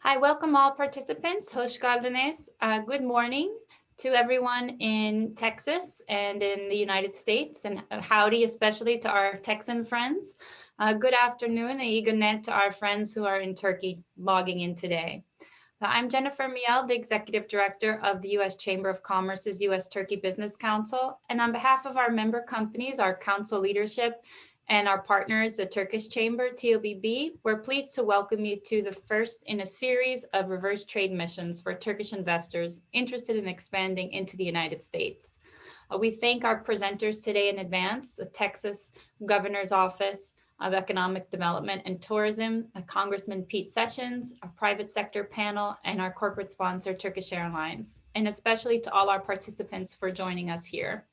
Hi, welcome all participants. Hoş geldiniz. Good morning to everyone in Texas and in the United States, and howdy especially to our Texan friends. Good afternoon and iyi günler to our friends who are in Turkey logging in today. I'm Jennifer Miel, the Executive Director of the U.S. Chamber of Commerce's U.S.-Turkey Business Council. And on behalf of our member companies, our council leadership, and our partners, the Turkish Chamber, TOBB, we're pleased to welcome you to the first in a series of reverse trade missions for Turkish investors interested in expanding into the United States. We thank our presenters today in advance, the Texas Governor's Office of Economic Development and Tourism, Congressman Pete Sessions, a private sector panel, and our corporate sponsor, Turkish Airlines, and especially to all our participants for joining us here.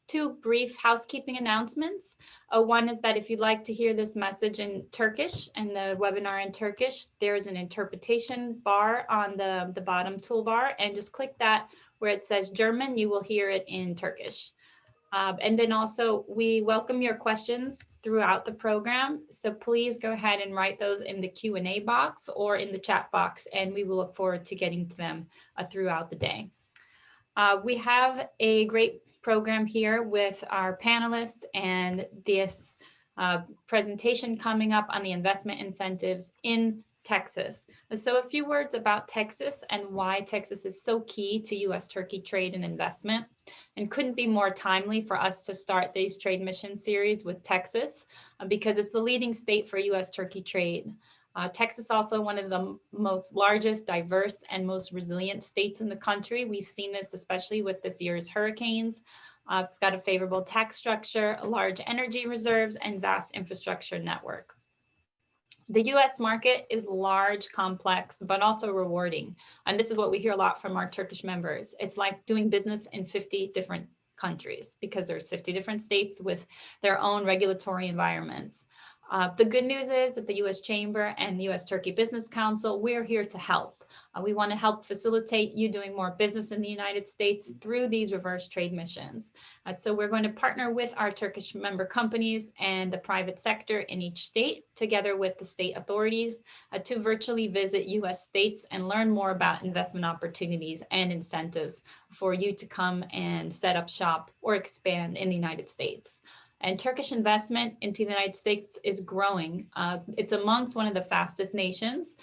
Two brief housekeeping announcements. One is that if you'd like to hear this message in Turkish and the webinar in Turkish, there's an interpretation bar on the bottom toolbar, and just click that where it says German, you will hear it in Turkish. And then also we welcome your questions throughout the program. So please go ahead and write those in the Q&A box or in the chat box, and we will look forward to getting to them throughout the day. We have a great program here with our panelists and this presentation coming up on the investment incentives in Texas. So a few words about Texas and why Texas is so key to U.S.-Turkey trade and investment, and couldn't be more timely for us to start these trade mission series with Texas because it's the leading state for U.S.-Turkey trade. Texas also one of the most largest, diverse, and most resilient states in the country. We've seen this especially with this year's hurricanes. It's got a favorable tax structure, large energy reserves, and vast infrastructure network. The U.S. market is large, complex, but also rewarding. And this is what we hear a lot from our Turkish members. It's like doing business in 50 different countries because there's 50 different states with their own regulatory environments. The good news is that the U.S. Chamber and the U.S. Turkey Business Council, we're here to help. We want to help facilitate you doing more business in the United States through these reverse trade missions. So we're going to partner with our Turkish member companies and the private sector in each state, together with the state authorities, to virtually visit U.S. states and learn more about investment opportunities and incentives for you to come and set up shop or expand in the United States. And Turkish investment into the United States is growing. It's amongst one of the fastest nations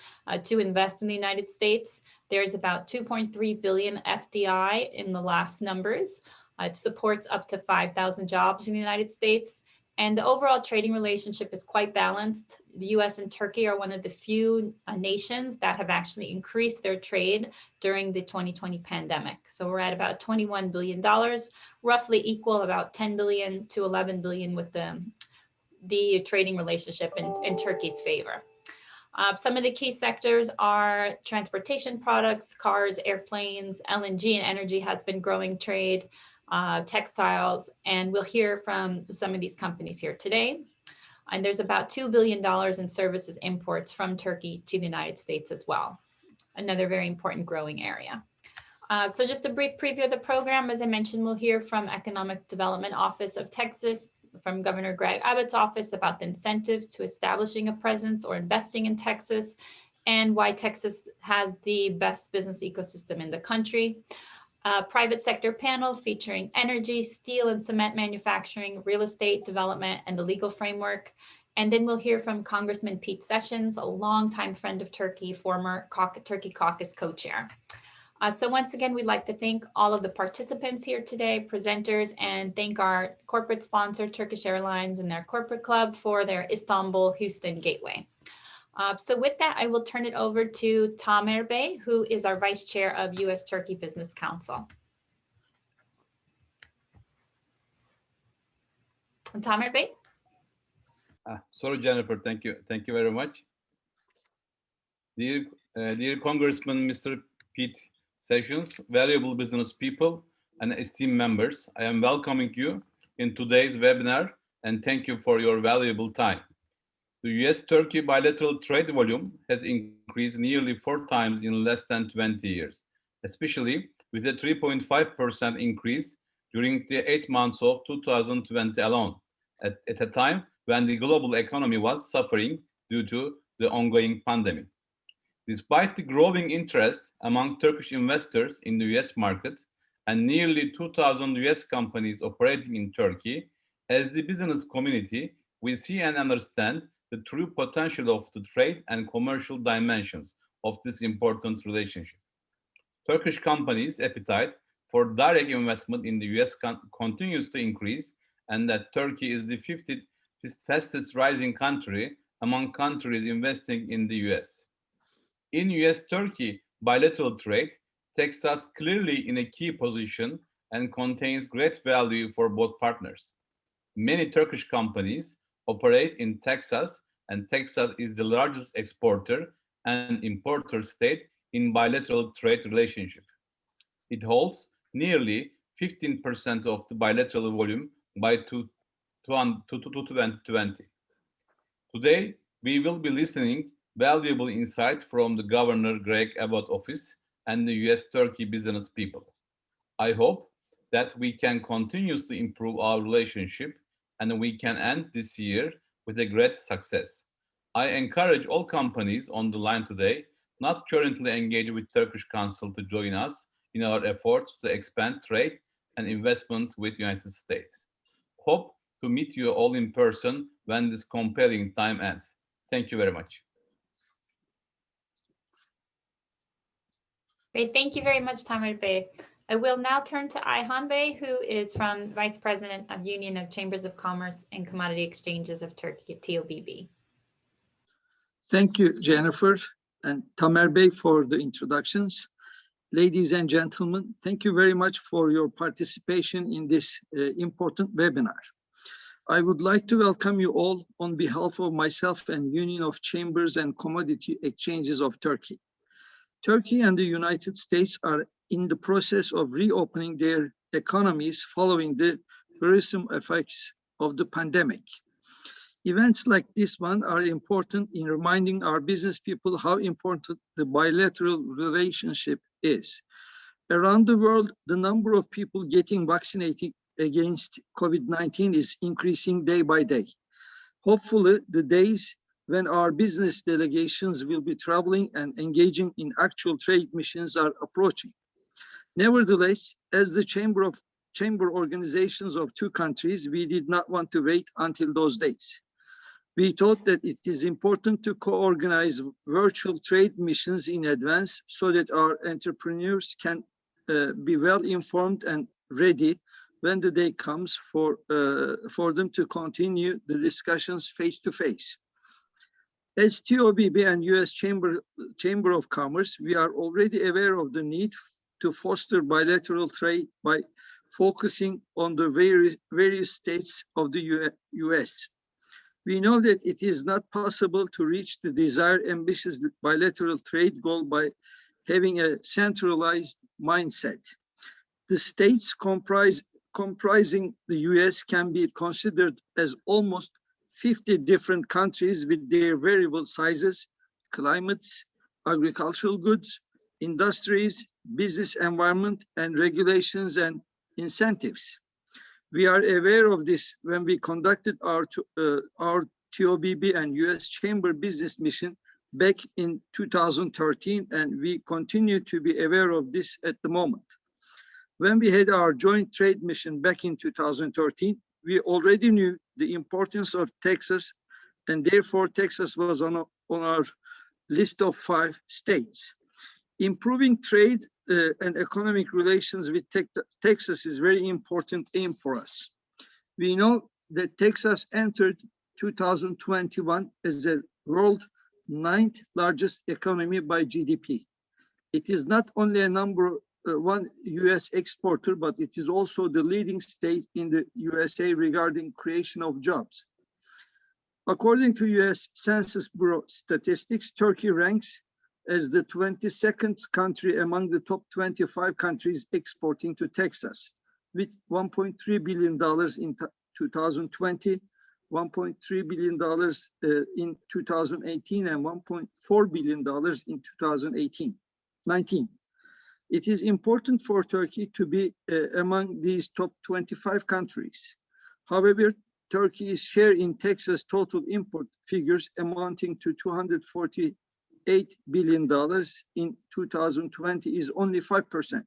to invest in the United States. There's about 2.3 billion FDI in the last numbers. It supports up to 5,000 jobs in the United States. And the overall trading relationship is quite balanced. The U.S. and Turkey are one of the few nations that have actually increased their trade during the 2020 pandemic. So we're at about $21 billion, roughly equal about 10 billion to 11 billion with the trading relationship in Turkey's favor. Some of the key sectors are transportation products, cars, airplanes, LNG and energy has been growing trade. Textiles, and we'll hear from some of these companies here today. And there's about $2 billion in services imports from Turkey to the United States as well. Another very important growing area. So just a brief preview of the program. As I mentioned, we'll hear from Economic Development Office of Texas, from Governor Greg Abbott's office about the incentives to establishing a presence or investing in Texas, and why Texas has the best business ecosystem in the country. Private sector panel featuring energy, steel and cement manufacturing, real estate development, and the legal framework. And then we'll hear from Congressman Pete Sessions, a longtime friend of Turkey, former Turkey Caucus co-chair. So once again, we'd like to thank all of the participants here today, presenters, and thank our corporate sponsor, Turkish Airlines, and their corporate club for their Istanbul-Houston gateway. So with that, I will turn it over to Tamer Bey, who is our Vice Chair of U.S.-Turkey Business Council. Tamer Bey? Sorry, Jennifer, thank you. Thank you very much. Dear Congressman Mr. Pete Sessions, valuable business people and esteemed members, I am welcoming you in today's webinar and thank you for your valuable time. The U.S.-Turkey bilateral trade volume has increased nearly 4 times in less than 20 years, especially with a 3.5% increase during the 8 months of 2020 alone, at a time when the global economy was suffering due to the ongoing pandemic. Despite the growing interest among Turkish investors in the US market and nearly 2,000 US companies operating in Turkey, as the business community, we see and understand the true potential of the trade and commercial dimensions of this important relationship. Turkish companies' appetite for direct investment in the US continues to increase, and that Turkey is the 50th fastest rising country among countries investing in the US. In US-Turkey bilateral trade, Texas clearly in a key position and contains great value for both partners. Many Turkish companies operate in Texas, and Texas is the largest exporter and importer state in bilateral trade relationship. It holds nearly 15% of the bilateral volume by 2020. Today, we will be listening valuable insight from the Governor Greg Abbott office and the US-Turkey business people. I hope that we can continuously improve our relationship and we can end this year with a great success. I encourage all companies on the line today not currently engaged with Turkish Council to join us in our efforts to expand trade and investment with United States. Hope to meet you all in person when this compelling time ends. Thank you very much. Great, thank you very much, Tamer Bey. I will now turn to Ayhan Bey, who is from Vice President of Union of Chambers of Commerce and Commodity Exchanges of Turkey, TOBB. Thank you, Jennifer and Tamer Bey, for the introductions. Ladies and gentlemen, thank you very much for your participation in this important webinar. I would like to welcome you all on behalf of myself and Union of Chambers and Commodity Exchanges of Turkey. Turkey and the United States are in the process of reopening their economies following the worrisome effects of the pandemic. Events like this one are important in reminding our business people how important the bilateral relationship is. Around the world, the number of people getting vaccinated against COVID-19 is increasing day by day. Hopefully, the days when our business delegations will be traveling and engaging in actual trade missions are approaching. Nevertheless, as the chamber organizations of two countries, we did not want to wait until those days. We thought that it is important to co-organize virtual trade missions in advance so that our entrepreneurs can be well informed and ready when the day comes for them to continue the discussions face to face. As TOBB and US Chamber of Commerce, we are already aware of the need to foster bilateral trade by focusing on the various states of the US. We know that it is not possible to reach the desired ambitious bilateral trade goal by having a centralized mindset. The states comprising the US can be considered as almost 50 different countries with their variable sizes, climates, agricultural goods, industries, business environment, and regulations and incentives. We are aware of this when we conducted our TOBB and US Chamber business mission back in 2013, and we continue to be aware of this at the moment. When we had our joint trade mission back in 2013, we already knew the importance of Texas, and therefore Texas was on our list of 5 states. Improving trade and economic relations with Texas is very important aim for us. We know that Texas entered 2021 as the world's 9th largest economy by GDP. It is not only a number one US exporter, but it is also the leading state in the USA regarding creation of jobs. According to US Census Bureau statistics, Turkey ranks as the 22nd country among the top 25 countries exporting to Texas, with $1.3 billion in 2020, $1.3 billion in 2018, and $1.4 billion in 2019. It is important for Turkey to be among these top 25 countries. However, Turkey's share in Texas total import figures amounting to $240 billion in 2020 is only 5%.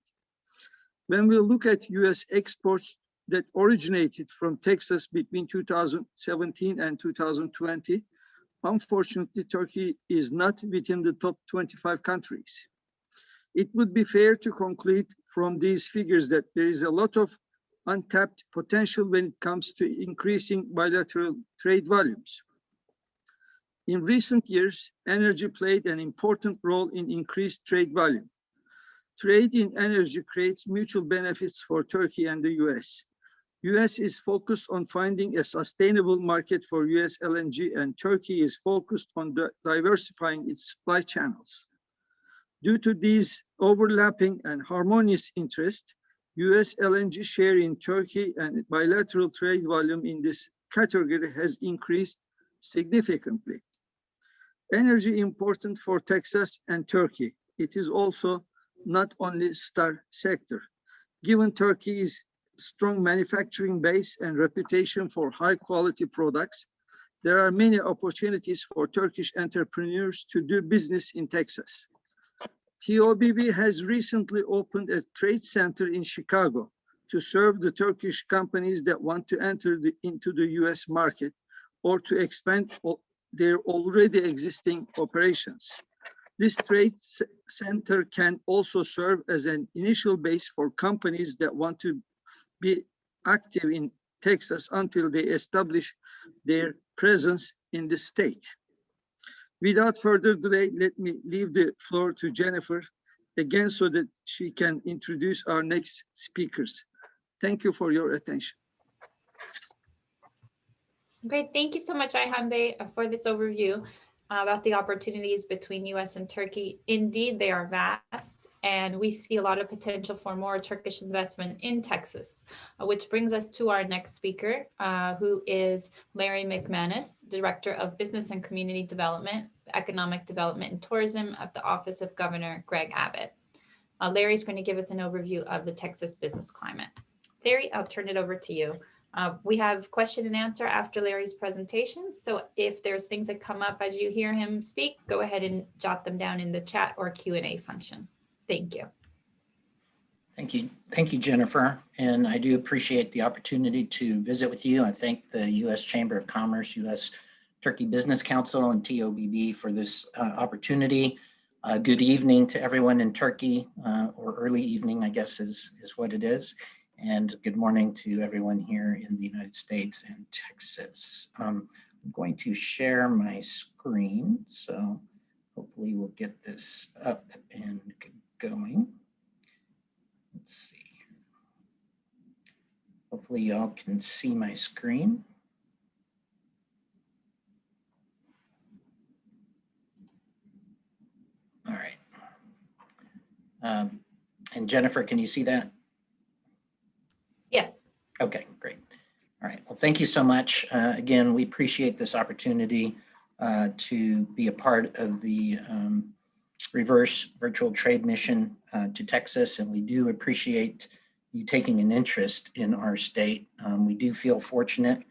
When we look at US exports that originated from Texas between 2017 and 2020, unfortunately, Turkey is not within the top 25 countries. It would be fair to conclude from these figures that there is a lot of untapped potential when it comes to increasing bilateral trade volumes. In recent years, energy played an important role in increased trade volume. Trade in energy creates mutual benefits for Turkey and the US. US is focused on finding a sustainable market for US LNG, and Turkey is focused on diversifying its supply channels. Due to these overlapping and harmonious interests, US LNG share in Turkey and bilateral trade volume in this category has increased significantly. Energy important for Texas and Turkey. It is also not only star sector. Given Turkey's strong manufacturing base and reputation for high quality products, there are many opportunities for Turkish entrepreneurs to do business in Texas. TOBB has recently opened a trade center in Chicago to serve the Turkish companies that want to enter into the US market or to expand their already existing operations. This trade center can also serve as an initial base for companies that want to be active in Texas until they establish their presence in the state. Without further delay, let me leave the floor to Jennifer again so that she can introduce our next speakers. Thank you for your attention. Great, thank you so much, Ayhan Bey, for this overview about the opportunities between US and Turkey. Indeed, they are vast, and we see a lot of potential for more Turkish investment in Texas, which brings us to our next speaker, who is Larry McManus, Director of Business and Community Development, Economic Development and Tourism at the Office of Governor Greg Abbott. Larry's going to give us an overview of the Texas business climate. Larry, I'll turn it over to you. We have question and answer after Larry's presentation. So if there's things that come up as you hear him speak, go ahead and jot them down in the chat or Q&A function. Thank you. Thank you. Thank you, Jennifer. And I do appreciate the opportunity to visit with you. I thank the U.S. Chamber of Commerce, U.S. Turkey Business Council, and TOBB for this opportunity. Good evening to everyone in Turkey, or early evening, I guess is what it is. And good morning to everyone here in the United States and Texas. I'm going to share my screen, so hopefully we'll get this up and going. Let's see. Hopefully y'all can see my screen. All right. And Jennifer, can you see that? Yes. Okay, great. All right. Well, thank you so much. Again, we appreciate this opportunity to be a part of the reverse virtual trade mission to Texas, and we do appreciate you taking an interest in our state. We do feel fortunate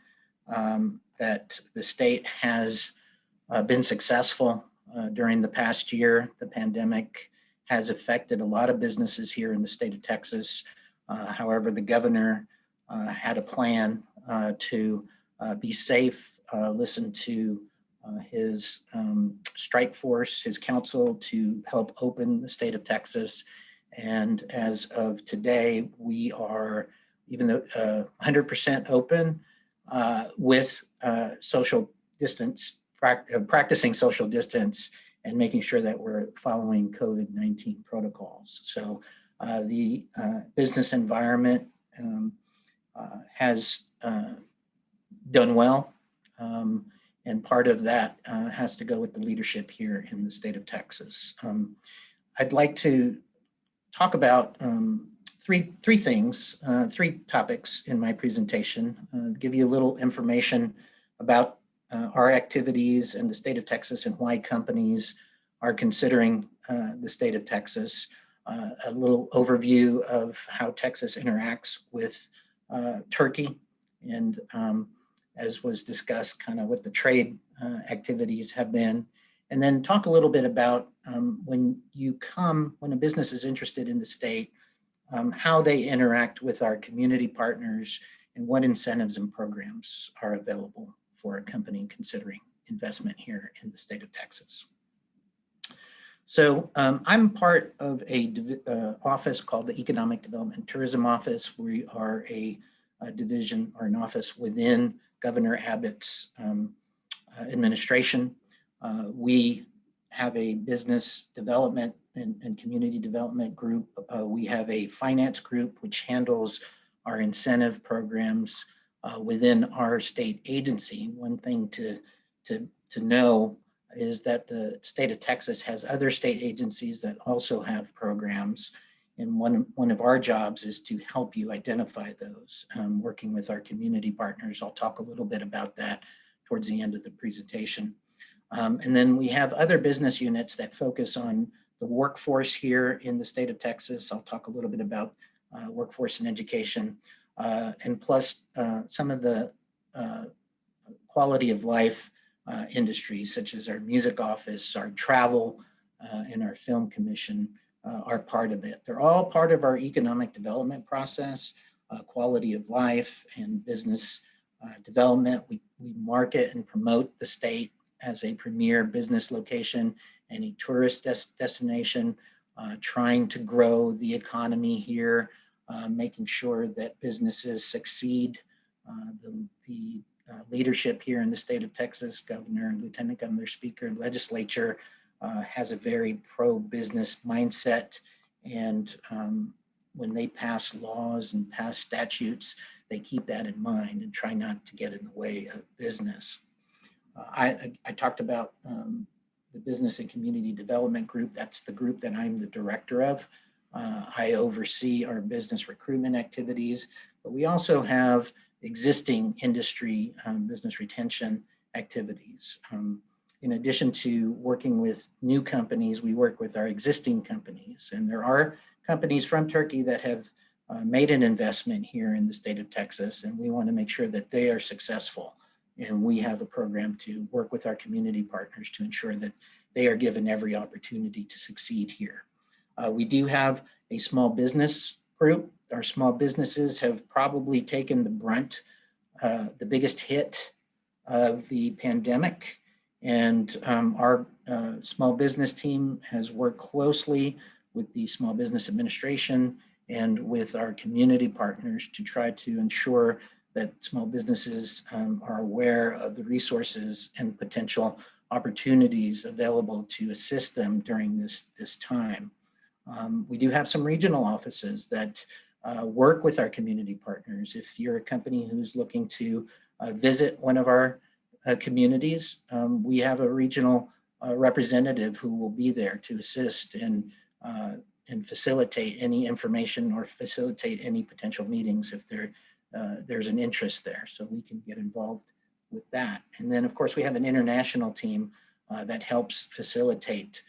that the state has been successful during the past year. The pandemic has affected a lot of businesses here in the state of Texas. However, the governor had a plan to be safe, listen to his strike force, his council, to help open the state of Texas. And as of today, we are, even though 100% open with social distance, practicing social distance and making sure that we're following COVID-19 protocols. So the business environment has done well, and part of that has to go with the leadership here in the state of Texas. I'd like to talk about three things, three topics in my presentation, give you a little information about our activities in the state of Texas and why companies are considering the state of Texas. A little overview of how Texas interacts with Turkey, and as was discussed, kind of what the trade activities have been, and then talk a little bit about when a business is interested in the state, how they interact with our community partners and what incentives and programs are available for a company considering investment here in the state of Texas. So I'm part of a office called the Economic Development and Tourism Office. We are a division or an office within Governor Abbott's administration. We have a business development and community development group. We have a finance group which handles our incentive programs within our state agency. One thing to know is that the state of Texas has other state agencies that also have programs. And one of our jobs is to help you identify those, working with our community partners. I'll talk a little bit about that towards the end of the presentation. And then we have other business units that focus on the workforce here in the state of Texas. I'll talk a little bit about workforce and education, and plus some of the quality of life industries, such as our music office, our travel, and our film commission are part of it. They're all part of our economic development process, quality of life and business development. We market and promote the state as a premier business location and a tourist destination, trying to grow the economy here, making sure that businesses succeed. The leadership here in the state of Texas, governor, lieutenant governor, speaker, legislature, has a very pro-business mindset. And when they pass laws and pass statutes, they keep that in mind and try not to get in the way of business. I talked about the Business and Community Development Group. That's the group that I'm the director of. I oversee our business recruitment activities, but we also have existing industry business retention activities. In addition to working with new companies, we work with our existing companies. And there are companies from Turkey that have made an investment here in the state of Texas, and we want to make sure that they are successful. And we have a program to work with our community partners to ensure that they are given every opportunity to succeed here. We do have a small business group. Our small businesses have probably taken the brunt, the biggest hit of the pandemic. And our small business team has worked closely with the Small Business Administration and with our community partners to try to ensure that small businesses are aware of the resources and potential opportunities available to assist them during this time. We do have some regional offices that work with our community partners. If you're a company who's looking to visit one of our communities, we have a regional representative who will be there to assist and facilitate any information or facilitate any potential meetings if there's an interest there, so we can get involved with that. And then of course we have an international team that helps facilitate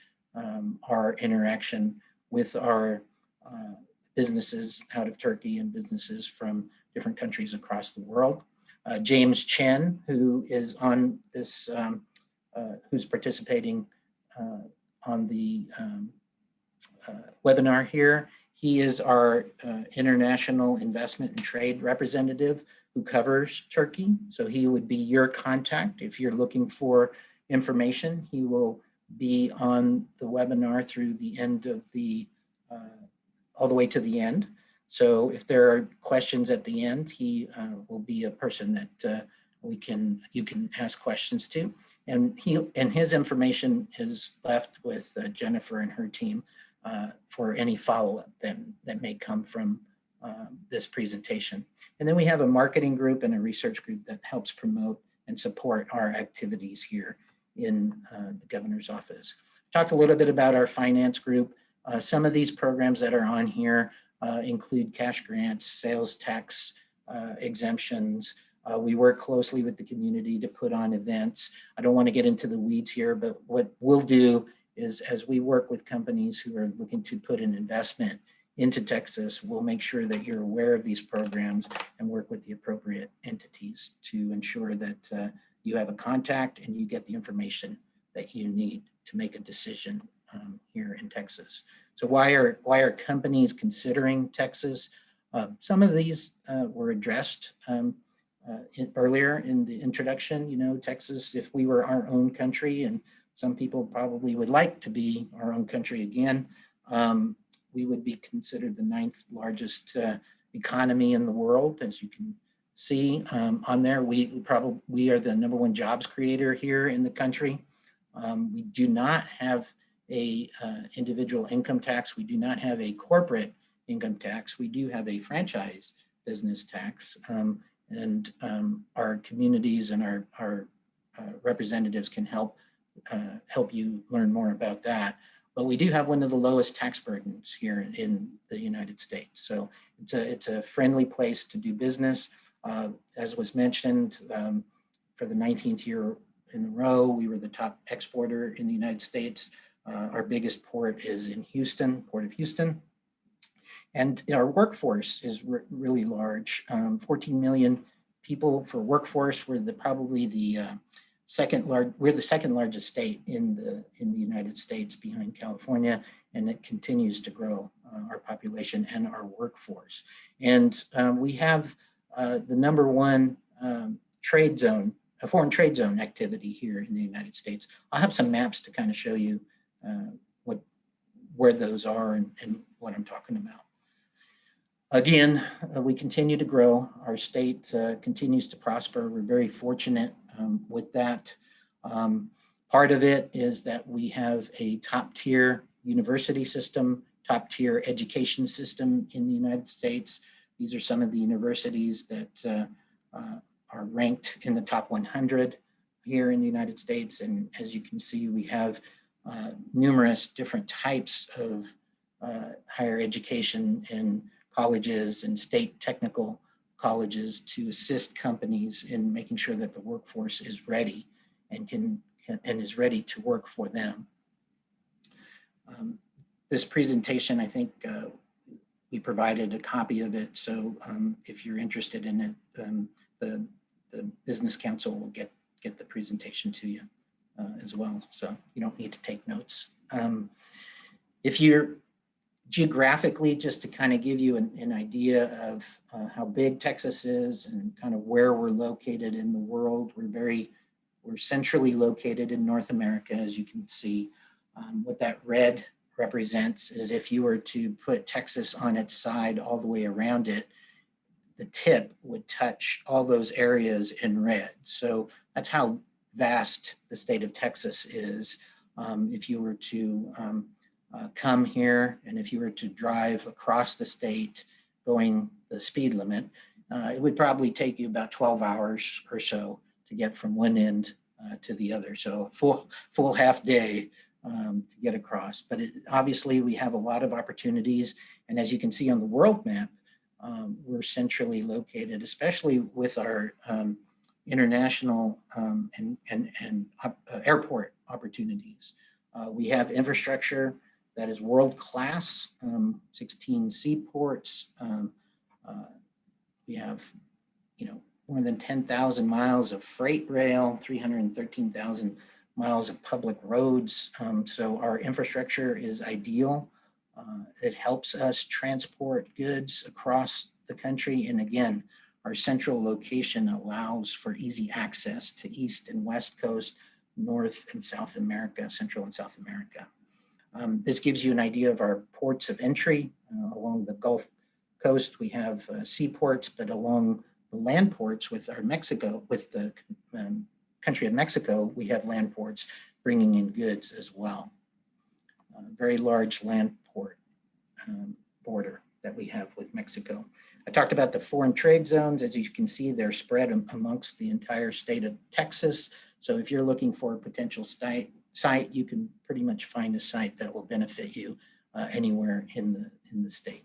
our interaction with our businesses out of Turkey and businesses from different countries across the world. James Chen, who is on this, who's participating on the webinar here. He is our international investment and trade representative who covers Turkey. So he would be your contact if you're looking for information. He will be on the webinar through the end of the, all the way to the end. So if there are questions at the end, he will be a person that you can ask questions to. And his information is left with Jennifer and her team for any follow-up that may come from this presentation. And then we have a marketing group and a research group that helps promote and support our activities here in the governor's office. Talked a little bit about our finance group. Some of these programs that are on here include cash grants, sales tax exemptions. We work closely with the community to put on events. I don't want to get into the weeds here, but what we'll do is as we work with companies who are looking to put an investment into Texas, we'll make sure that you're aware of these programs and work with the appropriate entities to ensure that you have a contact and you get the information that you need to make a decision here in Texas. So why are companies considering Texas? Some of these were addressed earlier in the introduction. You know, Texas, if we were our own country, and some people probably would like to be our own country again, we would be considered the 9th largest economy in the world. As you can see on there, we are the #1 jobs creator here in the country. We do not have a individual income tax. We do not have a corporate income tax. We do have a franchise business tax, and our communities and our representatives can help you learn more about that. But we do have one of the lowest tax burdens here in the United States. So it's a friendly place to do business. As was mentioned, for the 19th year in a row, we were the top exporter in the United States. Our biggest port is in Houston, Port of Houston. And our workforce is really large, 14 million people for workforce. We're probably the second largest state in the United States behind California, and it continues to grow our population and our workforce. And we have the #1 trade zone, a foreign trade zone activity here in the United States. I'll have some maps to kind of show you where those are and what I'm talking about. Again, we continue to grow. Our state continues to prosper. We're very fortunate with that. Part of it is that we have a top-tier university system, top-tier education system in the United States. These are some of the universities that are ranked in the top 100 here in the United States. And as you can see, we have numerous different types of higher education and colleges and state technical colleges to assist companies in making sure that the workforce is ready and is ready to work for them. This presentation, I think we provided a copy of it. So if you're interested in it, the Business Council will get the presentation to you as well. So you don't need to take notes. If you're geographically, just to kind of give you an idea of how big Texas is and kind of where we're located in the world, we're centrally located in North America, as you can see. What that red represents is if you were to put Texas on its side all the way around it, the tip would touch all those areas in red. So that's how vast the state of Texas is. If you were to come here, and if you were to drive across the state going the speed limit, it would probably take you about 12 hours or so to get from one end to the other. So full half day to get across. But obviously we have a lot of opportunities. And as you can see on the world map, we're centrally located, especially with our international and airport opportunities. We have infrastructure that is world-class, 16 seaports. We have, more than 10,000 miles of freight rail, 313,000 miles of public roads. So our infrastructure is ideal. It helps us transport goods across the country. And again, our central location allows for easy access to East and West Coast, North and South America, Central and South America. This gives you an idea of our ports of entry. Along the Gulf Coast, we have seaports, but along the land ports with the country of Mexico, we have land ports bringing in goods as well. Very large land port border that we have with Mexico. I talked about the foreign trade zones. As you can see, they're spread amongst the entire state of Texas. So if you're looking for a potential site, you can pretty much find a site that will benefit you anywhere in the state.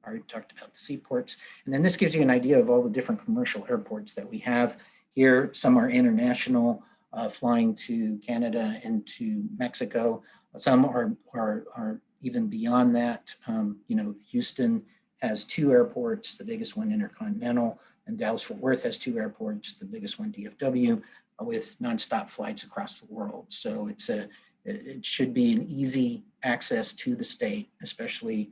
I already talked about the seaports. And then this gives you an idea of all the different commercial airports that we have here. Some are international, flying to Canada and to Mexico. Some are even beyond that. Houston has 2 airports, the biggest one Intercontinental, and Dallas-Fort Worth has 2 airports, the biggest one DFW. with nonstop flights across the world. So it should be an easy access to the state, especially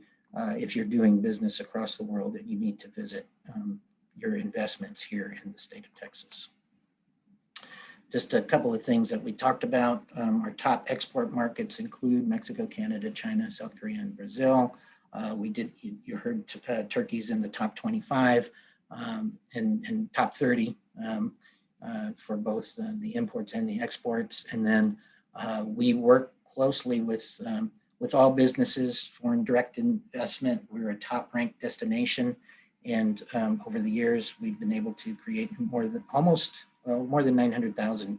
if you're doing business across the world and you need to visit your investments here in the state of Texas. Just a couple of things that we talked about. Our top export markets include Mexico, Canada, China, South Korea, and Brazil. You heard Turkey's in the top 25 and top 30 for both the imports and the exports. And then we work closely with all businesses, foreign direct investment. We're a top ranked destination. And over the years, we've been able to create more than 900,000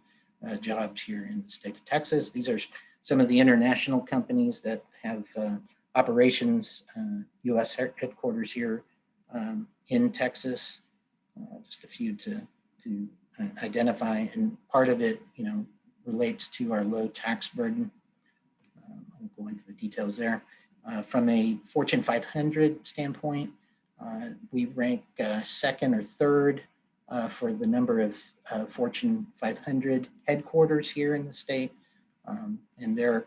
jobs here in the state of Texas. These are some of the international companies that have operations, U.S. headquarters here in Texas. Just a few to identify, and part of it, relates to our low tax burden. I won't go into the details there. From a Fortune 500 standpoint, we rank second or third for the number of Fortune 500 headquarters here in the state, and they're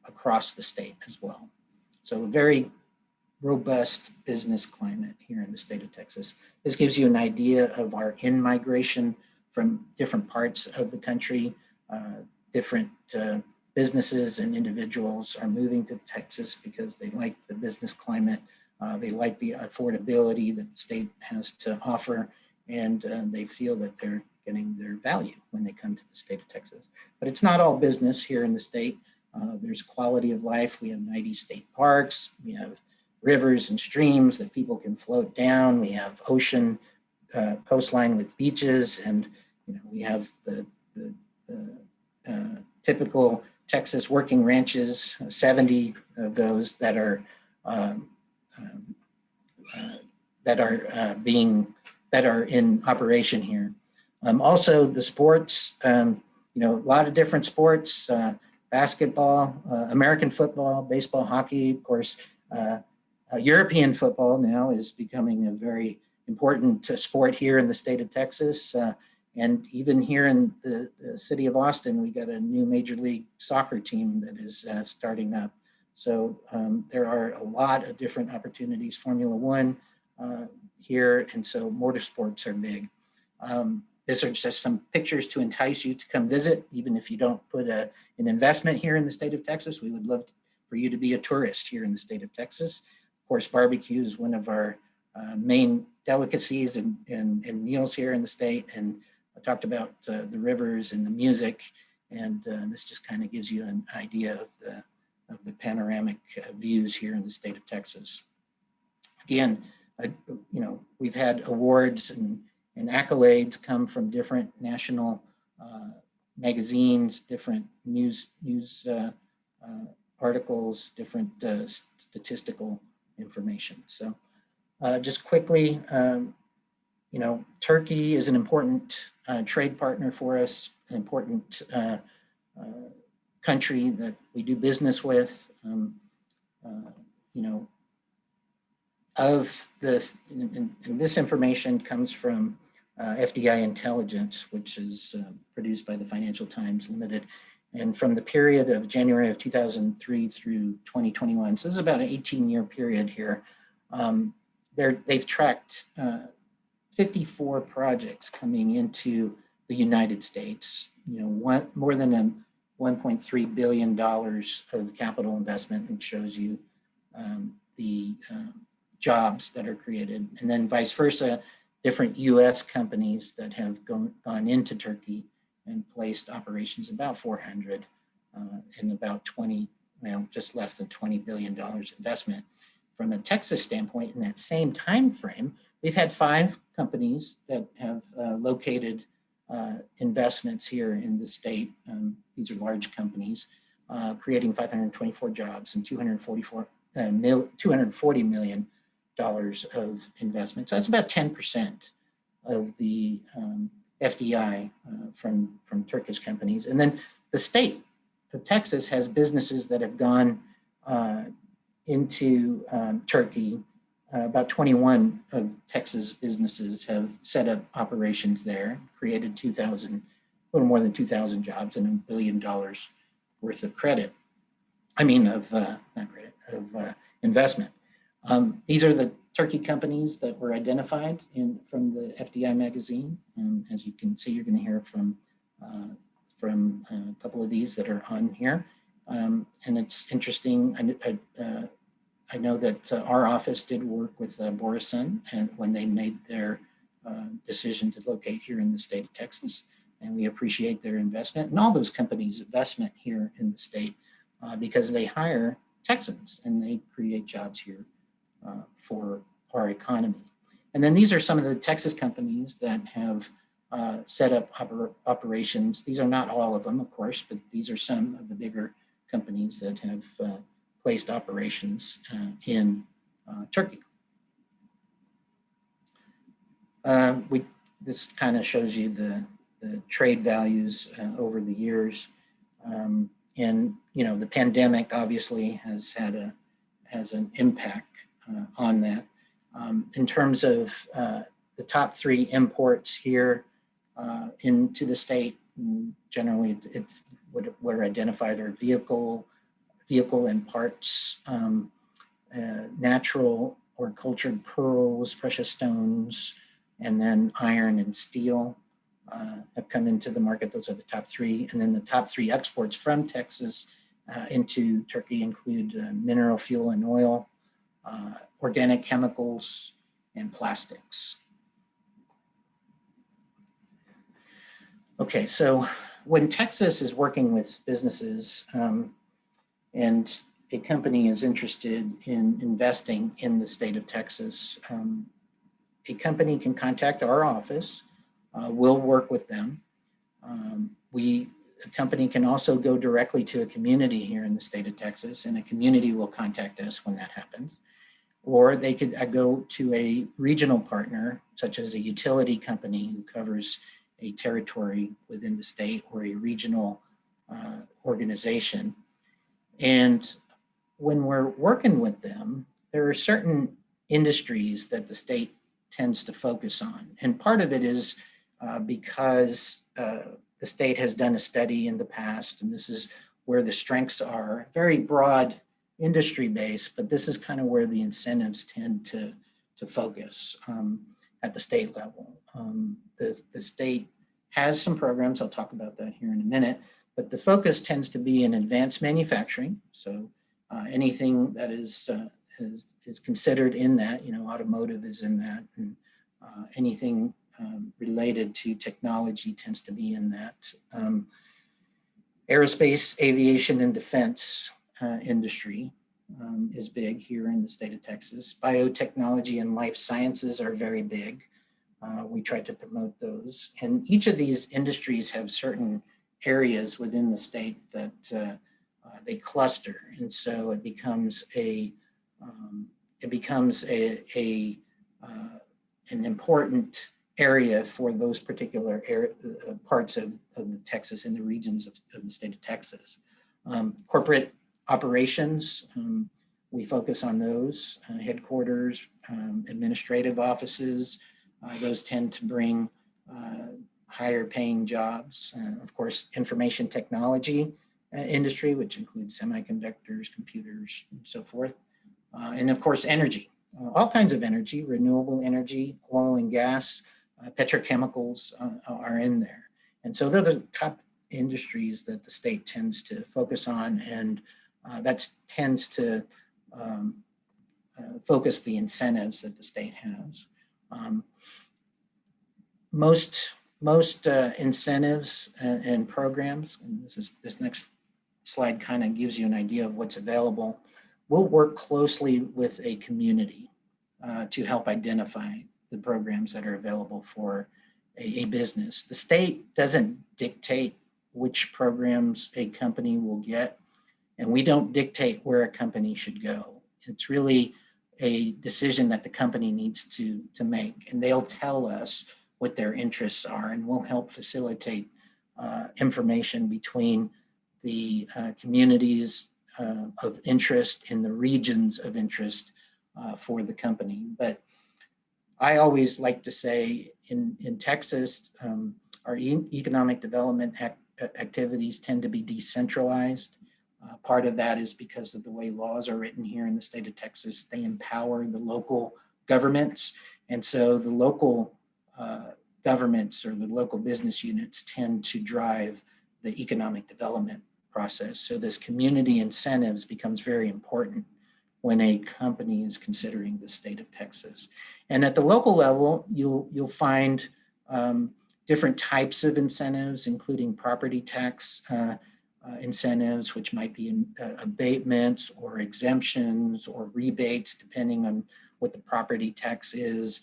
across the state as well. So a very robust business climate here in the state of Texas. This gives you an idea of our in-migration from different parts of the country. Different businesses and individuals are moving to Texas because they like the business climate, they like the affordability that the state has to offer, and they feel that they're getting their value when they come to the state of Texas. But it's not all business here in the state. There's quality of life. We have 90 state parks. We have rivers and streams that people can float down. We have ocean coastline with beaches, and we have the typical Texas working ranches, 70 of those that are in operation here. Also the sports, a lot of different sports, basketball, American football, baseball, hockey, of course. European football now is becoming a very important sport here in the state of Texas. And even here in the city of Austin, we got a new Major League Soccer team that is starting up. So there are a lot of different opportunities, Formula One here, and so motorsports are big. These are just some pictures to entice you to come visit, even if you don't put an investment here in the state of Texas. We would love for you to be a tourist here in the state of Texas. Of course, barbecue is one of our main delicacies and meals here in the state. And I talked about the rivers and the music, and this just kind of gives you an idea of the panoramic views here in the state of Texas. Again, we've had awards and accolades come from different national magazines, different news articles, different statistical information. So just quickly, Turkey is an important trade partner for us, an important country that we do business with. And this information comes from FDI Intelligence, which is produced by the Financial Times Limited. And from the period of January of 2003 through 2021, so this is about an 18-year period here, they've tracked 54 projects coming into the United States, more than $1.3 billion of capital investment, and shows you the jobs that are created. And then vice versa, different U.S. companies that have gone into Turkey and placed operations, about 400 and about just less than $20 billion investment. From a Texas standpoint, in that same time frame, we've had 5 companies that have located investments here in the state. These are large companies, creating 524 jobs and $240 million of investment. So that's about 10% of the FDI from Turkish companies. And then the state of Texas has businesses that have gone into Turkey. About 21 of Texas businesses have set up operations there, created 2,000 little more than 2,000 jobs and $1 billion worth of credit. I mean, not credit, of investment. These are the Turkey companies that were identified from the FDI magazine. As you can see, you're going to hear from a couple of these that are on here. And it's interesting. I know that our office did work with Borusan and when they made their decision to locate here in the state of Texas, and we appreciate their investment and all those companies' investment here in the state because they hire Texans and they create jobs here for our economy. And then these are some of the Texas companies that have set up operations. These are not all of them, of course, but these are some of the bigger companies that have placed operations in Turkey. This kind of shows you the trade values over the years. And you know, the pandemic obviously has an impact on that. In terms of the top 3 imports here into the state, generally it's what are identified are vehicle and parts, natural or cultured pearls, precious stones, and then iron and steel have come into the market. Those are the top 3. And then the top 3 exports from Texas into Turkey include mineral fuel and oil, organic chemicals, and plastics. Okay, so when Texas is working with businesses and a company is interested in investing in the state of Texas, a company can contact our office. We'll work with them. A company can also go directly to a community here in the state of Texas, and a community will contact us when that happens. Or they could go to a regional partner, such as a utility company who covers a territory within the state, or a regional organization. And when we're working with them, there are certain industries that the state tends to focus on. And part of it is because the state has done a study in the past, and this is where the strengths are, very broad industry base, but this is kind of where the incentives tend to focus at the state level. The state has some programs, I'll talk about that here in a minute, but the focus tends to be in advanced manufacturing. So anything that is considered in that, you know, automotive is in that, and anything related to technology tends to be in that. Aerospace, aviation, and defense industry is big here in the state of Texas. Biotechnology and life sciences are very big. We try to promote those. And each of these industries have certain areas within the state that they cluster. And so it becomes an important area for those particular parts of Texas and the regions of the state of Texas. Corporate operations, we focus on those, headquarters, administrative offices, those tend to bring higher paying jobs. Of course, information technology industry, which includes semiconductors, computers, and so forth. And of course, energy, all kinds of energy, renewable energy, oil and gas, petrochemicals are in there. And so they're the top industries that the state tends to focus on, and that tends to focus the incentives that the state has. Most incentives and programs, and this next slide kind of gives you an idea of what's available. We'll work closely with a community to help identify the programs that are available for a business. The state doesn't dictate which programs a company will get, and we don't dictate where a company should go. It's really a decision that the company needs to make, and they'll tell us what their interests are, and we'll help facilitate information between the communities of interest in the regions of interest for the company. But I always like to say in Texas, our economic development activities tend to be decentralized. Part of that is because of the way laws are written here in the state of Texas. They empower the local governments. And so the local governments or the local business units tend to drive the economic development process. So this community incentives becomes very important when a company is considering the state of Texas. And at the local level, you'll find different types of incentives, including property tax incentives, which might be abatements or exemptions or rebates, depending on what the property tax is.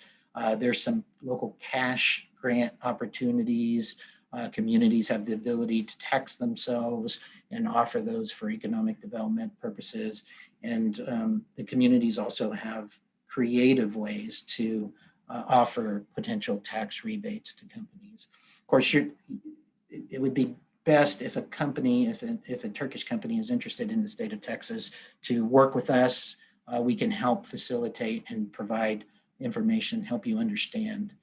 There's some local cash grant opportunities. Communities have the ability to tax themselves and offer those for economic development purposes. And the communities also have creative ways to offer potential tax rebates to companies. Of course, it would be best if a company, if a Turkish company is interested in the state of Texas, to work with us. We can help facilitate and provide information, help you understand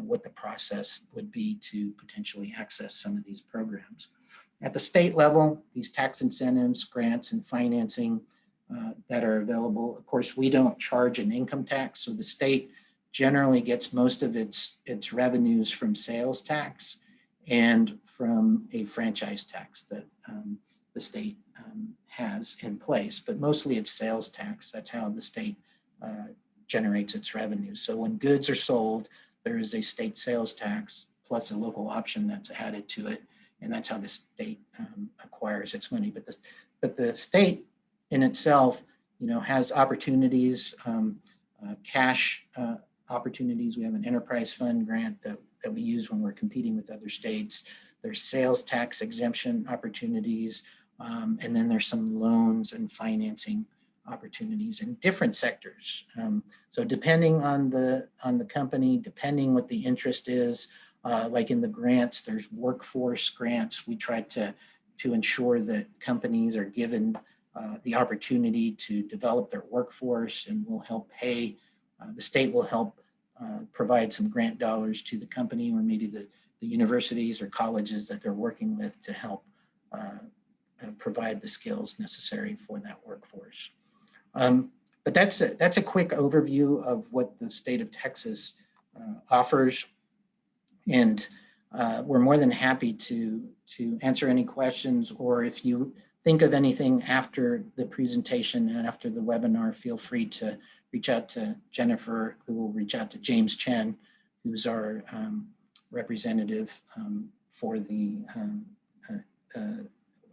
what the process would be to potentially access some of these programs. At the state level, these tax incentives, grants, and financing that are available, of course, we don't charge an income tax, so the state generally gets most of its revenues from sales tax and from a franchise tax that the state has in place, but mostly it's sales tax. That's how the state generates its revenue. So when goods are sold, there is a state sales tax plus a local option that's added to it, and that's how the state acquires its money. But the state in itself, has opportunities, cash opportunities. We have an enterprise fund grant that we use when we're competing with other states. There's sales tax exemption opportunities, and then there's some loans and financing opportunities in different sectors. So depending on the company, depending what the interest is, like in the grants, there's workforce grants. We try to ensure that companies are given the opportunity to develop their workforce, and will help pay, the state will help provide some grant dollars to the company, or maybe the universities or colleges that they're working with to help provide the skills necessary for that workforce. But that's a quick overview of what the state of Texas offers. And we're more than happy to answer any questions, or if you think of anything after the presentation and after the webinar, feel free to reach out to Jennifer, who will reach out to James Chen, who's our representative for the,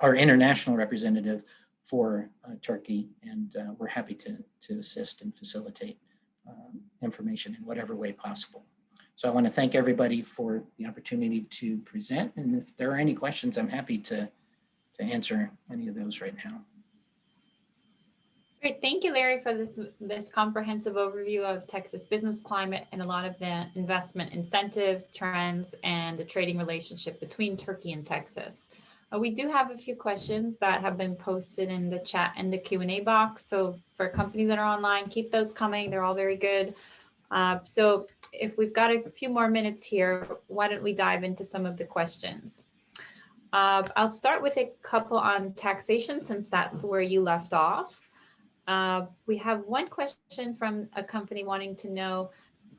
our international representative for Turkey, and we're happy to assist and facilitate information in whatever way possible. So I want to thank everybody for the opportunity to present, and if there are any questions, I'm happy to answer any of those right now. Great, thank you, Larry, for this comprehensive overview of Texas business climate and a lot of the investment incentives, trends, and the trading relationship between Turkey and Texas. We do have a few questions that have been posted in the chat and the Q&A box. So for companies that are online, keep those coming. They're all very good. So if we've got a few more minutes here, why don't we dive into some of the questions? I'll start with a couple on taxation, since that's where you left off. We have one question from a company wanting to know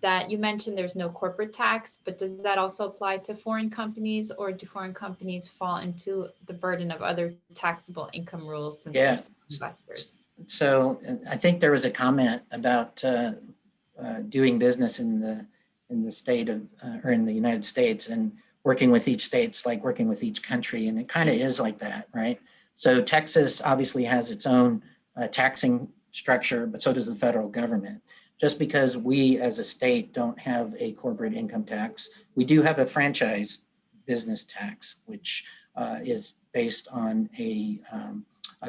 that you mentioned there's no corporate tax, but does that also apply to foreign companies, or do foreign companies fall into the burden of other taxable income rules since they're investors? So I think there was a comment about doing business in the state of, or in the United States, and working with each state's like working with each country, and it kind of is like that, right? So Texas obviously has its own taxing structure, but so does the federal government. Just because we as a state don't have a corporate income tax, we do have a franchise business tax, which is based on a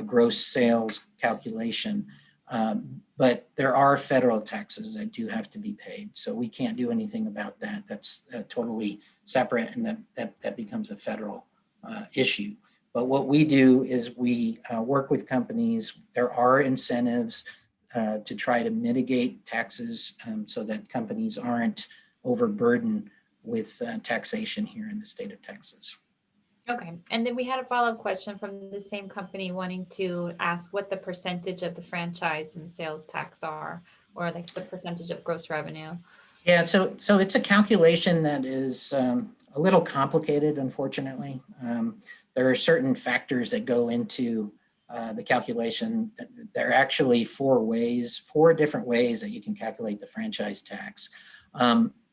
gross sales calculation. But there are federal taxes that do have to be paid. So we can't do anything about that. That's totally separate, and that becomes a federal issue. But what we do is we work with companies. There are incentives to try to mitigate taxes so that companies aren't overburdened with taxation here in the state of Texas. Okay, and then we had a follow-up question from the same company wanting to ask what the percentage of the franchise and sales tax are, or like the percentage of gross revenue. Yeah, so it's a calculation that is a little complicated, unfortunately. There are certain factors that go into the calculation. There are actually four different ways that you can calculate the franchise tax.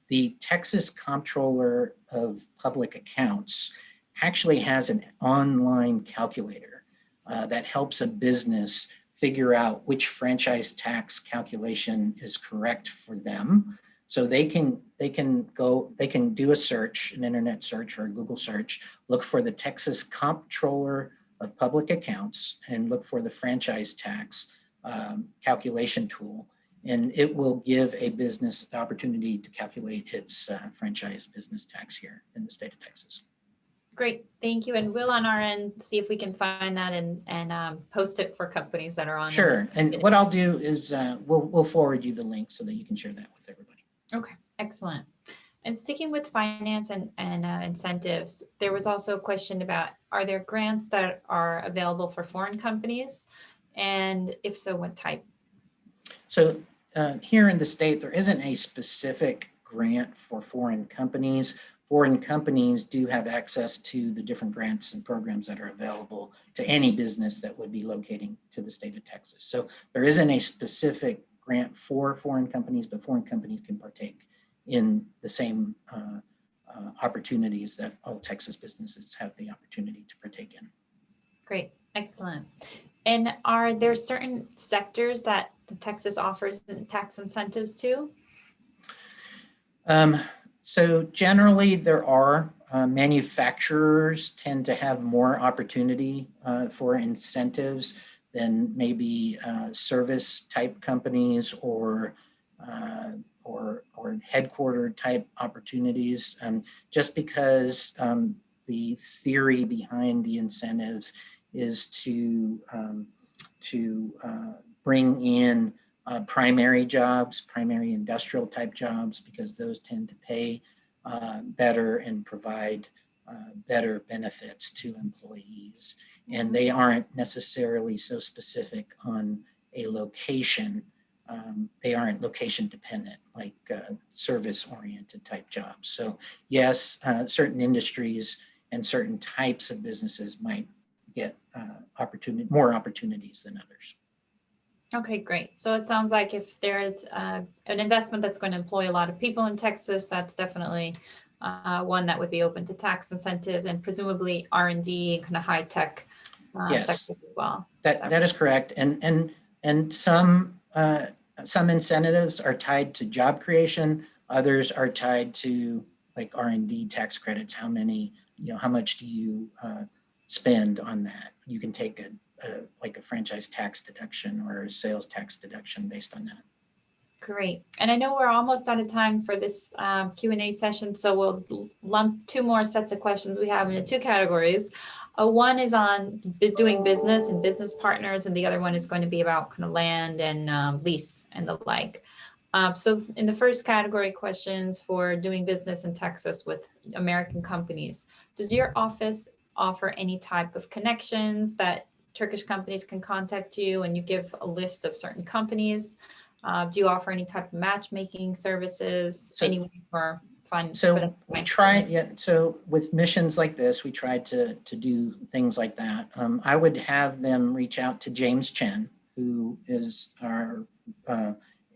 The Texas Comptroller of Public Accounts actually has an online calculator that helps a business figure out which franchise tax calculation is correct for them. So they can do a search, an internet search or a Google search, look for the Texas Comptroller of Public Accounts and look for the franchise tax calculation tool. And it will give a business the opportunity to calculate its franchise business tax here in the state of Texas. Great, thank you. And we'll on our end see if we can find that and post it for companies that are on. Sure, and what I'll do is we'll forward you the link so that you can share that with everybody. Okay, excellent. And sticking with finance and incentives, there was also a question about, are there grants that are available for foreign companies? And if so, what type? So here in the state, there isn't a specific grant for foreign companies. Foreign companies do have access to the different grants and programs that are available to any business that would be locating to the state of Texas. So there isn't a specific grant for foreign companies, but foreign companies can partake in the same opportunities that all Texas businesses have the opportunity to partake in. Great, excellent. And are there certain sectors that Texas offers tax incentives to? So generally there are manufacturers tend to have more opportunity for incentives than maybe service type companies or headquartered type opportunities, just because the theory behind the incentives is to bring in primary jobs, primary industrial type jobs, because those tend to pay better and provide better benefits to employees. And they aren't necessarily so specific on a location. They aren't location dependent, like service oriented type jobs. So yes, certain industries and certain types of businesses might get more opportunities than others. Okay, great. So it sounds like if there is an investment that's going to employ a lot of people in Texas, that's definitely one that would be open to tax incentives and presumably R&D and kind of high tech Yes, sectors as well. That is correct. And some incentives are tied to job creation. Others are tied to like R&D tax credits. How much do you spend on that? You can take like a franchise tax deduction or a sales tax deduction based on that. Great. And I know we're almost out of time for this Q&A session, so we'll lump two more sets of questions we have into two categories. One is on doing business and business partners, and the other one is going to be about kind of land and lease and the like. So in the first category, questions for doing business in Texas with American companies. Does your office offer any type of connections that Turkish companies can contact you and you give a list of certain companies? Do you offer any type of matchmaking services? So, any for fun? So we try, yeah. So with missions like this, we try to do things like that. I would have them reach out to James Chen, who is our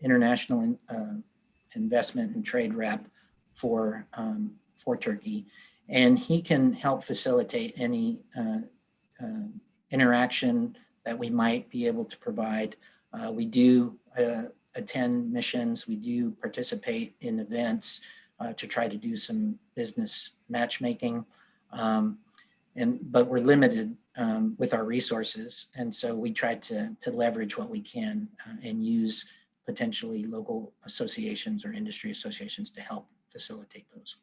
international investment and trade rep for Turkey, and he can help facilitate any interaction that we might be able to provide. We do attend missions. We do participate in events to try to do some business matchmaking, but we're limited with our resources, and so we try to leverage what we can and use potentially local associations or industry associations to help facilitate those.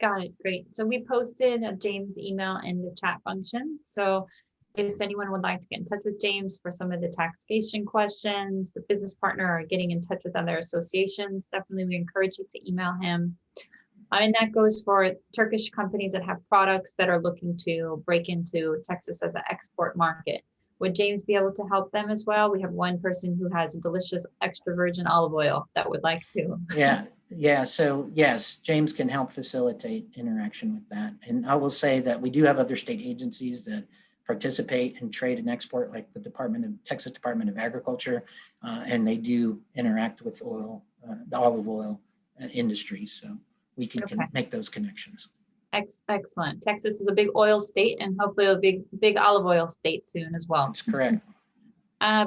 Got it. Great. So we posted James' email in the chat function. So if anyone would like to get in touch with James for some of the taxation questions, the business partner, or getting in touch with other associations, definitely we encourage you to email him. And that goes for Turkish companies that have products that are looking to break into Texas as an export market. Would James be able to help them as well? We have one person who has delicious extra virgin olive oil that would like to. Yeah. So yes, James can help facilitate interaction with that. And I will say that we do have other state agencies that participate in trade and export, like the Texas Department of Agriculture, and they do interact with oil, the olive oil industry. So we can make those connections. Excellent. Texas is a big oil state, and hopefully a big olive oil state soon as well. That's correct.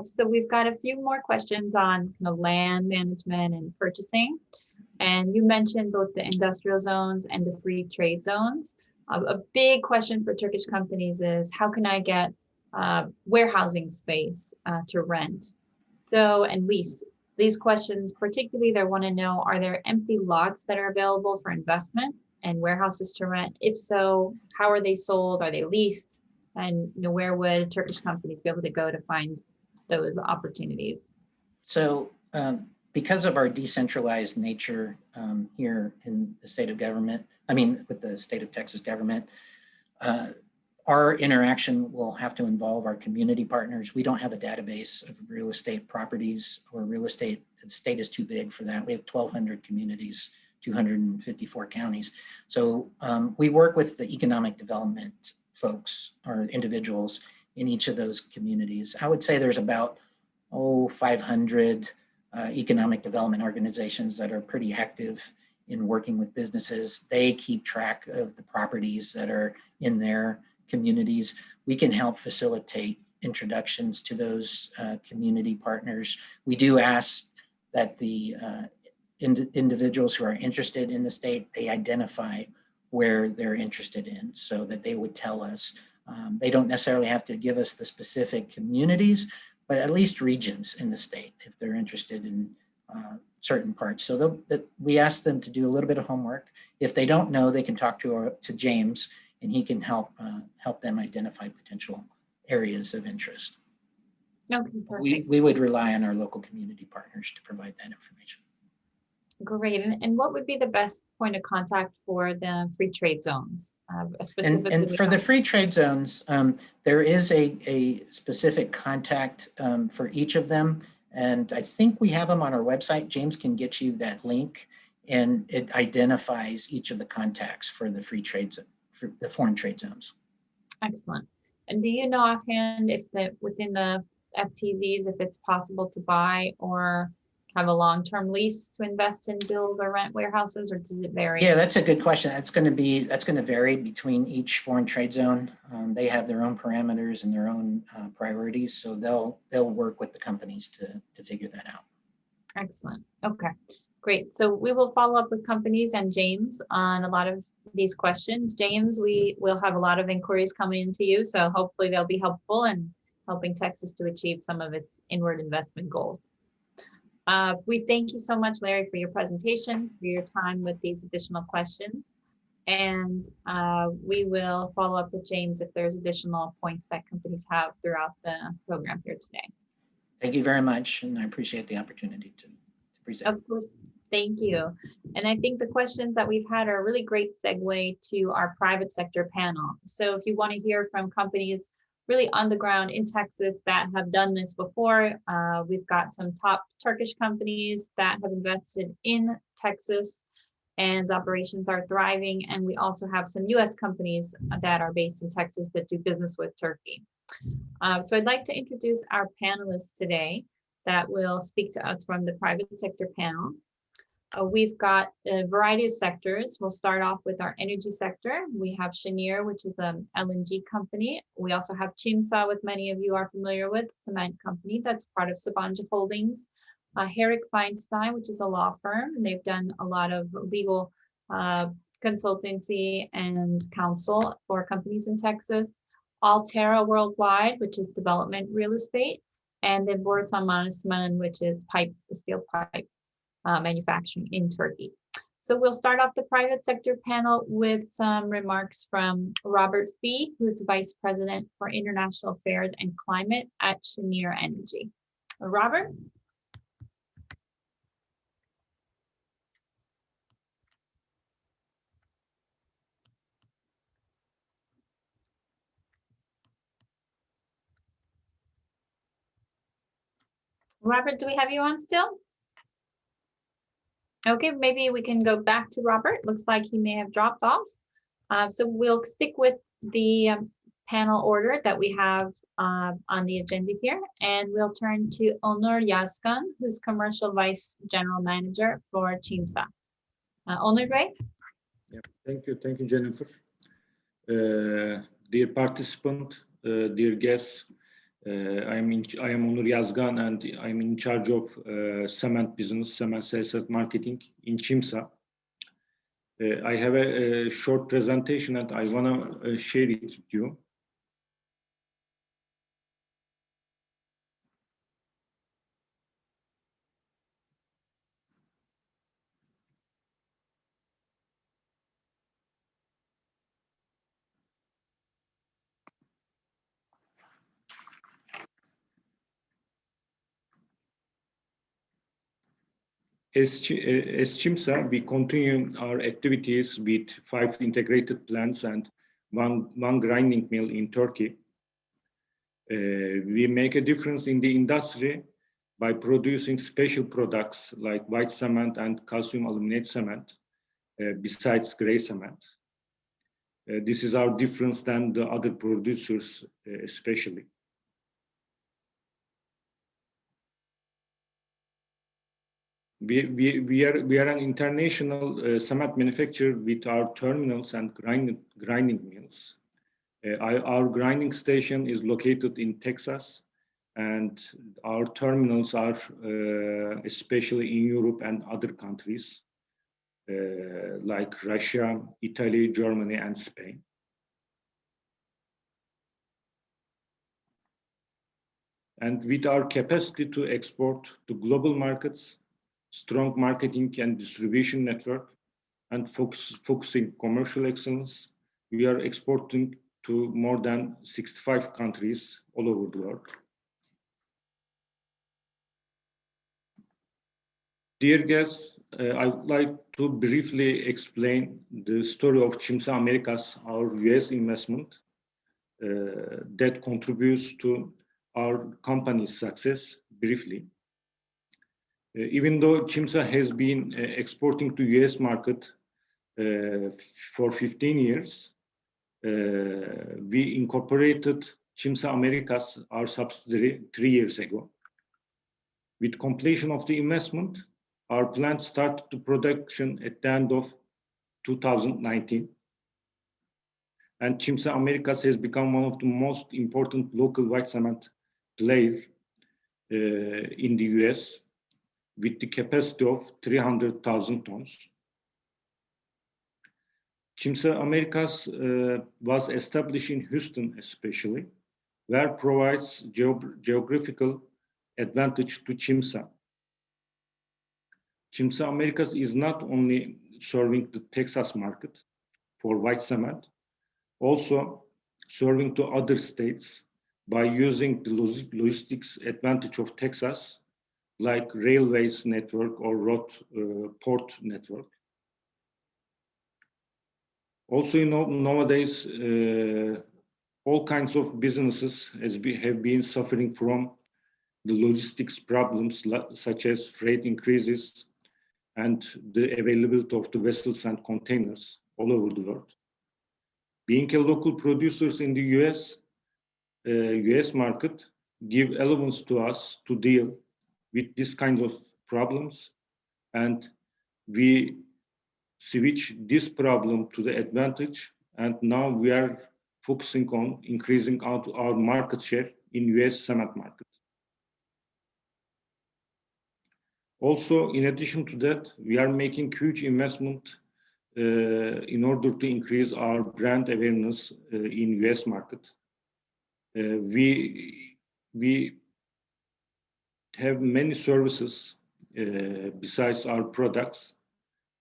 So we've got a few more questions on land management and purchasing. And you mentioned both the industrial zones and the free trade zones. A big question for Turkish companies is, how can I get warehousing space to rent? And lease. These questions, particularly, they want to know, are there empty lots that are available for investment and warehouses to rent? If so, how are they sold? Are they leased? And where would Turkish companies be able to go to find those opportunities? So because of our decentralized nature here in the state of government, with the state of Texas government, our interaction will have to involve our community partners. We don't have a database of real estate properties or real estate. The state is too big for that. We have 1,200 communities, 254 counties. So we work with the economic development folks or individuals in each of those communities. I would say there's about 500 economic development organizations that are pretty active in working with businesses. They keep track of the properties that are in their communities. We can help facilitate introductions to those community partners. We do ask that the individuals who are interested in the state, they identify where they're interested in so that they would tell us. They don't necessarily have to give us the specific communities, but at least regions in the state if they're interested in certain parts. So we ask them to do a little bit of homework. If they don't know, they can talk to James, and he can help them identify potential areas of interest. Okay, perfect. We would rely on our local community partners to provide that information. Great. And what would be the best point of contact for the free trade zones? And for the free trade zones, there is a specific contact for each of them. And I think we have them on our website. James can get you that link, and it identifies each of the contacts for the free trade zone, for the foreign trade zones. Excellent. And do you know offhand if within the FTZs, if it's possible to buy or have a long-term lease to invest in, build or rent warehouses, or does it vary? Yeah, that's a good question. That's going to vary between each foreign trade zone. They have their own parameters and their own priorities, so they'll work with the companies to figure that out. Excellent. Okay, great. So we will follow up with companies and James on a lot of these questions. James, we will have a lot of inquiries coming into you, so hopefully they'll be helpful in helping Texas to achieve some of its inward investment goals. We thank you so much, Larry, for your presentation, for your time with these additional questions. And we will follow up with James if there's additional points that companies have throughout the program here today. Thank you very much, and I appreciate the opportunity to present. Of course, thank you. And I think the questions that we've had are a really great segue to our private sector panel. So if you want to hear from companies really on the ground in Texas that have done this before, we've got some top Turkish companies that have invested in Texas and operations are thriving. And we also have some US companies that are based in Texas that do business with Turkey. So I'd like to introduce our panelists today that will speak to us from the private sector panel. We've got a variety of sectors. We'll start off with our energy sector. We have Cheniere, which is an LNG company. We also have ÇimSA, which many of you are familiar with, cement company that's part of Sabancı Holdings. Herrick Feinstein, which is a law firm, and they've done a lot of legal consultancy and counsel for companies in Texas. Alterra Worldwide, which is development real estate, and then Borusan Mannessman, which is steel pipe manufacturing in Turkey. So we'll start off the private sector panel with some remarks from Robert Fee, who's Vice President for International Affairs and Climate at Cheniere Energy. Robert? Robert, do we have you on still? Okay, maybe we can go back to Robert. Looks like he may have dropped off. So we'll stick with the panel order that we have on the agenda here, and we'll turn to Onur Yazgan, who's Commercial Vice General Manager for ÇimSA. Onur Bey? Yeah, thank you, Jennifer. Dear participant, dear guests, I am Onur Yazgan, and I'm in charge of cement business, cement sales and marketing in ÇimSA. I have a short presentation and I want to share it with you. As ÇimSA, we continue our activities with 5 integrated plants and one grinding mill in Turkey. We make a difference in the industry by producing special products like white cement and calcium aluminate cement, besides gray cement. This is our difference than the other producers, especially. We are an international cement manufacturer with our terminals and grinding mills. Our grinding station is located in Texas, and our terminals are especially in Europe and other countries like Russia, Italy, Germany, and Spain. And with our capacity to export to global markets, strong marketing and distribution network, and focusing commercial excellence, we are exporting to more than 65 countries all over the world. Dear guests, I would like to briefly explain the story of ÇimSA Americas, our US investment that contributes to our company's success briefly. Even though ÇimSA has been exporting to US market for 15 years, we incorporated ÇimSA Americas, our subsidiary, 3 years ago. With completion of the investment, our plant started to production at the end of 2019. And ÇimSA Americas has become one of the most important local white cement players in the US, with the capacity of 300,000 tons. ÇimSA Americas was established in Houston especially, where provides geographical advantage to ÇimSA. ÇimSA Americas is not only serving the Texas market for white cement, also serving to other states by using the logistics advantage of Texas, like railways network or road port network. Also, nowadays, all kinds of businesses have been suffering from the logistics problems, such as freight increases and the availability of the vessels and containers all over the world. Being a local producers in the US market give allowance to us to deal with this kind of problems, and we switch this problem to the advantage, and now we are focusing on increasing our market share in US cement market. Also, in addition to that, we are making huge investment in order to increase our brand awareness in US market. We have many services besides our products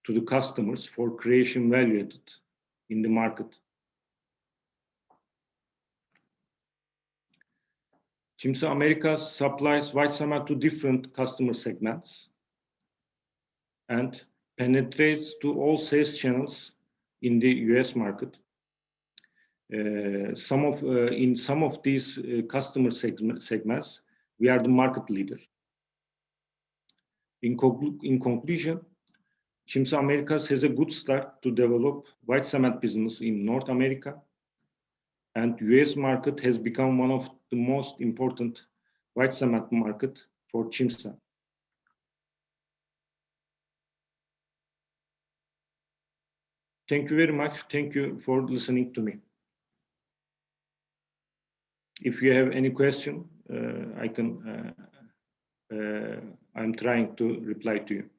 to the customers for creation value added in the market. ÇimSA Americas supplies white cement to different customer segments and penetrates to all sales channels in the US market. In some of these customer segments, we are the market leader. In conclusion, ÇimSA Americas has a good start to develop white cement business in North America, and US market has become one of the most important white cement market for ÇimSA. Thank you very much. Thank you for listening to me. If you have any question, I'm trying to reply to you.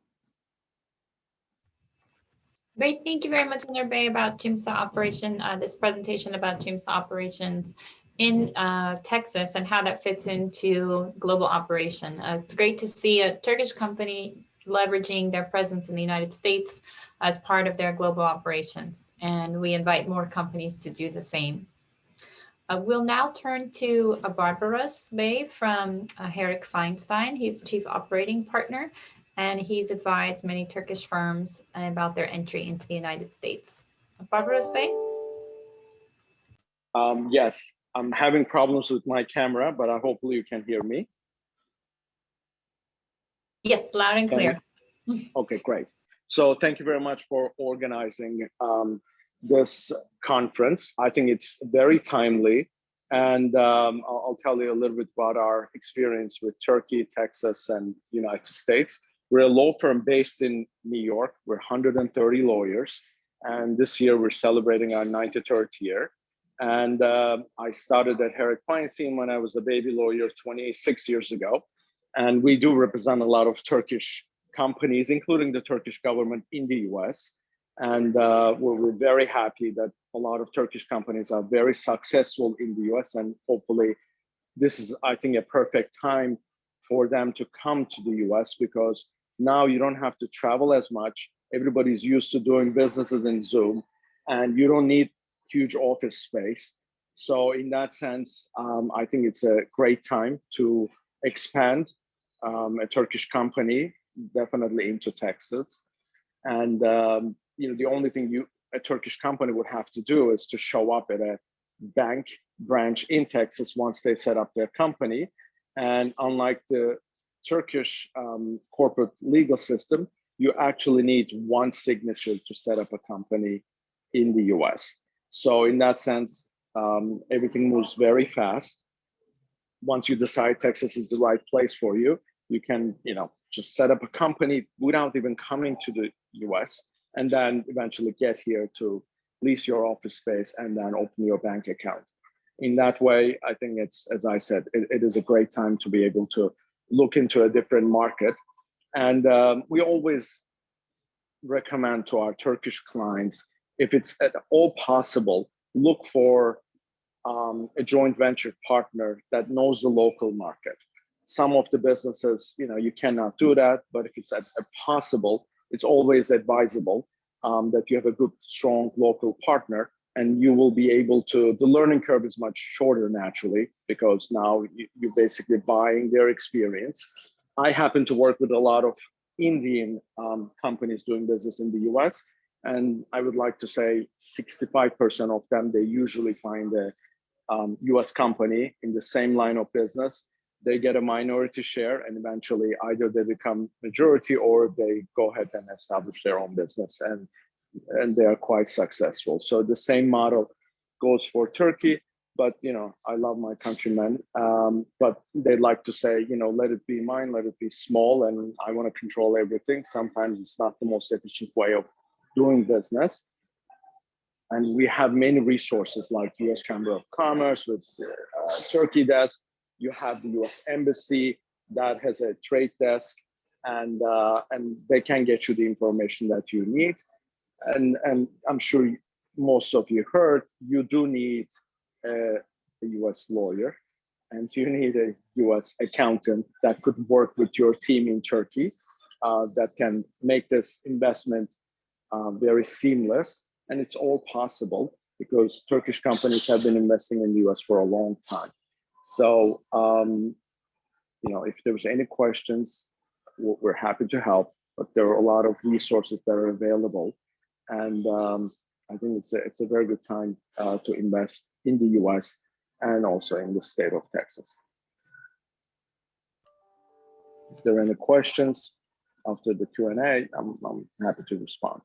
Great, thank you very much, Onur Bey, about ÇimSA operation, this presentation about ÇimSA operations in Texas and how that fits into global operation. It's great to see a Turkish company leveraging their presence in the United States as part of their global operations. And we invite more companies to do the same. We'll now turn to Barbaros Bey from Herrick Feinstein. He's Chief Operating Partner, and he's advised many Turkish firms about their entry into the United States. Barbaros Bey? Yes, I'm having problems with my camera, but hopefully you can hear me. Yes, loud and clear. Okay, great. So thank you very much for organizing this conference. I think it's very timely. And I'll tell you a little bit about our experience with Turkey, Texas, and United States. We're a law firm based in New York. We're 130 lawyers. And this year we're celebrating our 93rd year. And I started at Herrick Feinstein when I was a baby lawyer 26 years ago. And we do represent a lot of Turkish companies, including the Turkish government in the US. And we're very happy that a lot of Turkish companies are very successful in the US. And hopefully this is, I think, a perfect time for them to come to the US, because now you don't have to travel as much. Everybody's used to doing businesses in Zoom, and you don't need huge office space. So in that sense, I think it's a great time to expand a Turkish company definitely into Texas. And the only thing a Turkish company would have to do is to show up at a bank branch in Texas once they set up their company. And unlike the Turkish corporate legal system, you actually need one signature to set up a company in the US. So in that sense, everything moves very fast. Once you decide Texas is the right place for you, you can, just set up a company without even coming to the US, and then eventually get here to lease your office space and then open your bank account. In that way, I think it's, as I said, it is a great time to be able to look into a different market. And we always recommend to our Turkish clients, if it's at all possible, look for a joint venture partner that knows the local market. Some of the businesses, you cannot do that, but if it's possible, it's always advisable that you have a good, strong local partner, and you will be able to, the learning curve is much shorter naturally, because now you're basically buying their experience. I happen to work with a lot of Indian companies doing business in the US, and I would like to say 65% of them, they usually find a US company in the same line of business. They get a minority share, and eventually either they become majority or they go ahead and establish their own business, and they are quite successful. So the same model goes for Turkey, but I love my countrymen, but they like to say, let it be mine, let it be small, and I want to control everything. Sometimes it's not the most efficient way of doing business. And we have many resources like US Chamber of Commerce with Turkey desk. You have the US Embassy that has a trade desk, and they can get you the information that you need. And I'm sure most of you heard, you do need a US lawyer, and you need a US accountant that could work with your team in Turkey that can make this investment very seamless. And it's all possible because Turkish companies have been investing in the US for a long time. So, if there's any questions, we're happy to help, but there are a lot of resources that are available. And I think it's a very good time to invest in the US and also in the state of Texas. If there are any questions, after the Q&A, I'm happy to respond.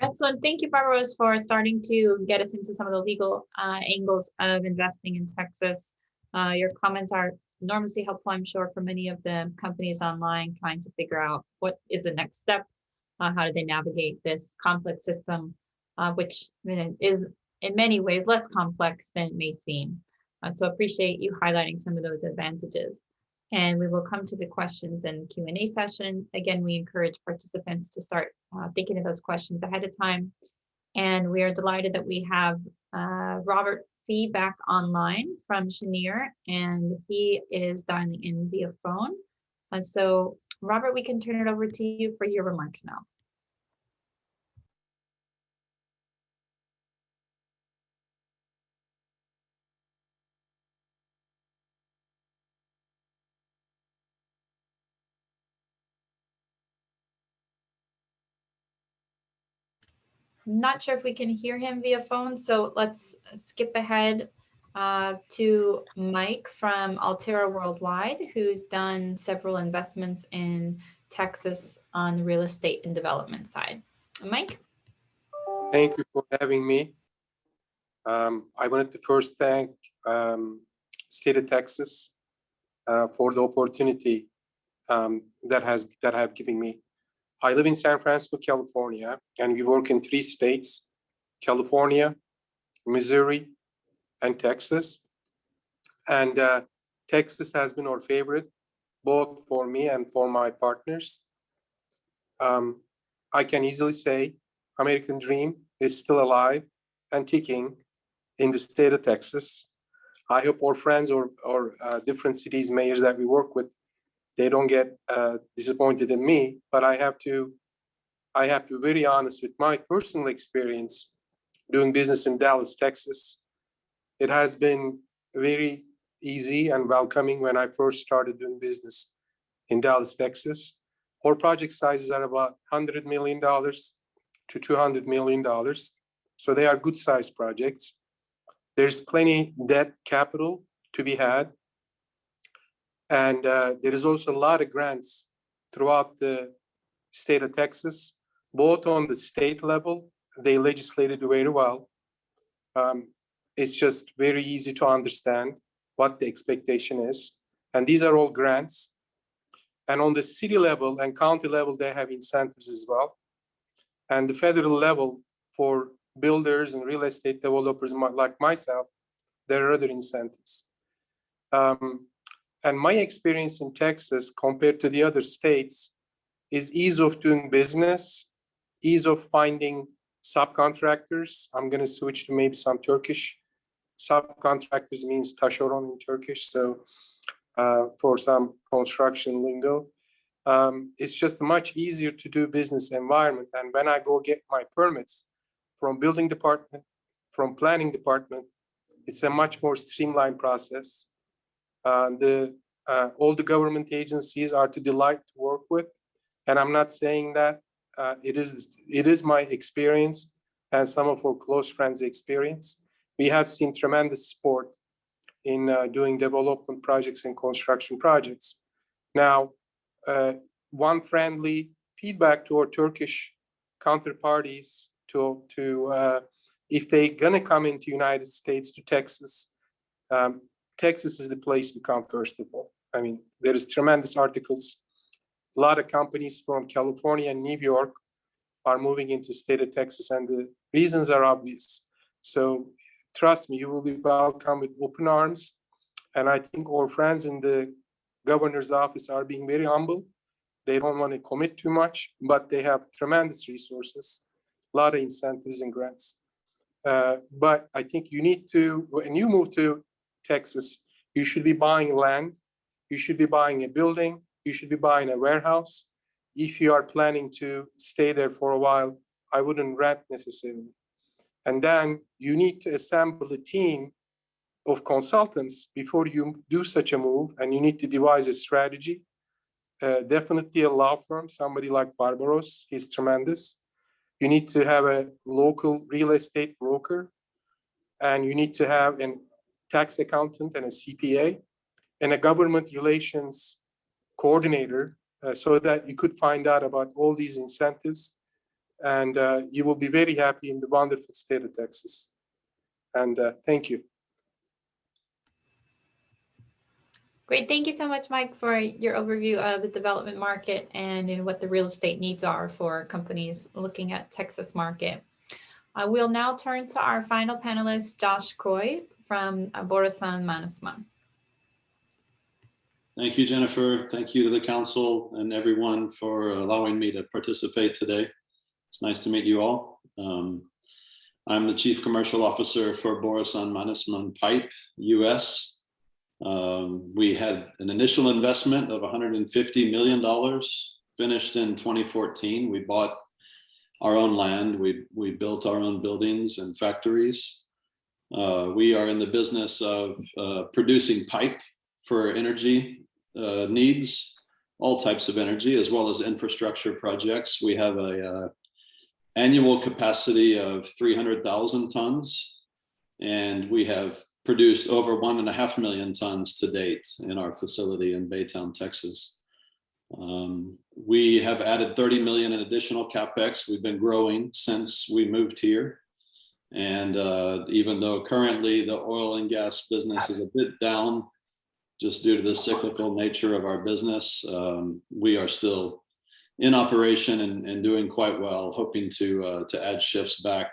Excellent. Thank you, Barbaros, for starting to get us into some of the legal angles of investing in Texas. Your comments are enormously helpful, I'm sure, for many of the companies online trying to figure out what is the next step. How do they navigate this complex system, which is in many ways less complex than it may seem. So appreciate you highlighting some of those advantages. And we will come to the questions and Q&A session. Again, we encourage participants to start thinking of those questions ahead of time. And we are delighted that we have Robert C. back online from Cheniere, and he is dialing in via phone. So Robert, we can turn it over to you for your remarks now. Not sure if we can hear him via phone, so let's skip ahead to Mike from Alterra Worldwide, who's done several investments in Texas on the real estate and development side. Mike? Thank you for having me. I wanted to first thank State of Texas for the opportunity that have given me. I live in San Francisco, California, and we work in 3 states, California, Missouri, and Texas. And Texas has been our favorite, both for me and for my partners. I can easily say American dream is still alive and ticking in the state of Texas. I hope our friends or different cities mayors that we work with, they don't get disappointed in me, but I have to be very honest with my personal experience doing business in Dallas, Texas. It has been very easy and welcoming when I first started doing business in Dallas, Texas. Our project sizes are about $100 million to $200 million. So they are good sized projects. There's plenty debt capital to be had. And there is also a lot of grants throughout the state of Texas, both on the state level. They legislated very well. It's just very easy to understand what the expectation is. And these are all grants. And on the city level and county level, they have incentives as well. And the federal level for builders and real estate developers like myself, there are other incentives. And my experience in Texas compared to the other states is ease of doing business, ease of finding subcontractors. I'm going to switch to maybe some Turkish. Subcontractors means taşeron in Turkish. So for some construction lingo, it's just a much easier to do business environment. And when I go get my permits from building department, from planning department, it's a much more streamlined process. All the government agencies are to delight to work with. And I'm not saying that it is my experience and some of our close friends' experience. We have seen tremendous support in doing development projects and construction projects. Now, one friendly feedback to our Turkish counterparties to if they're gonna come into United States to Texas, Texas is the place to come first of all. I mean, there is tremendous articles. A lot of companies from California and New York are moving into state of Texas, and the reasons are obvious. So trust me, you will be welcome with open arms. And I think our friends in the governor's office are being very humble. They don't want to commit too much, but they have tremendous resources, a lot of incentives and grants. But I think you need to, when you move to Texas, you should be buying land, you should be buying a building, you should be buying a warehouse. If you are planning to stay there for a while, I wouldn't rent necessarily. And then you need to assemble a team of consultants before you do such a move, and you need to devise a strategy. Definitely a law firm, somebody like Barbaros, he's tremendous. You need to have a local real estate broker, and you need to have a tax accountant and a CPA, and a government relations coordinator so that you could find out about all these incentives. And you will be very happy in the wonderful state of Texas. And thank you. Great. Thank you so much, Mike, for your overview of the development market and what the real estate needs are for companies looking at Texas market. We'll now turn to our final panelist, Josh Croix from Borusan Mannessman. Thank you, Jennifer. Thank you to the council and everyone for allowing me to participate today. It's nice to meet you all. I'm the Chief Commercial Officer for Borusan Mannessman Pipe U.S. We had an initial investment of $150 million, finished in 2014. We bought our own land. We built our own buildings and factories. We are in the business of producing pipe for energy needs, all types of energy, as well as infrastructure projects. We have a annual capacity of 300,000 tons, and we have produced over 1.5 million tons to date in our facility in Baytown, Texas. We have added 30 million in additional CapEx. We've been growing since we moved here. And even though currently the oil and gas business is a bit down, just due to the cyclical nature of our business, we are still in operation and doing quite well, hoping to add shifts back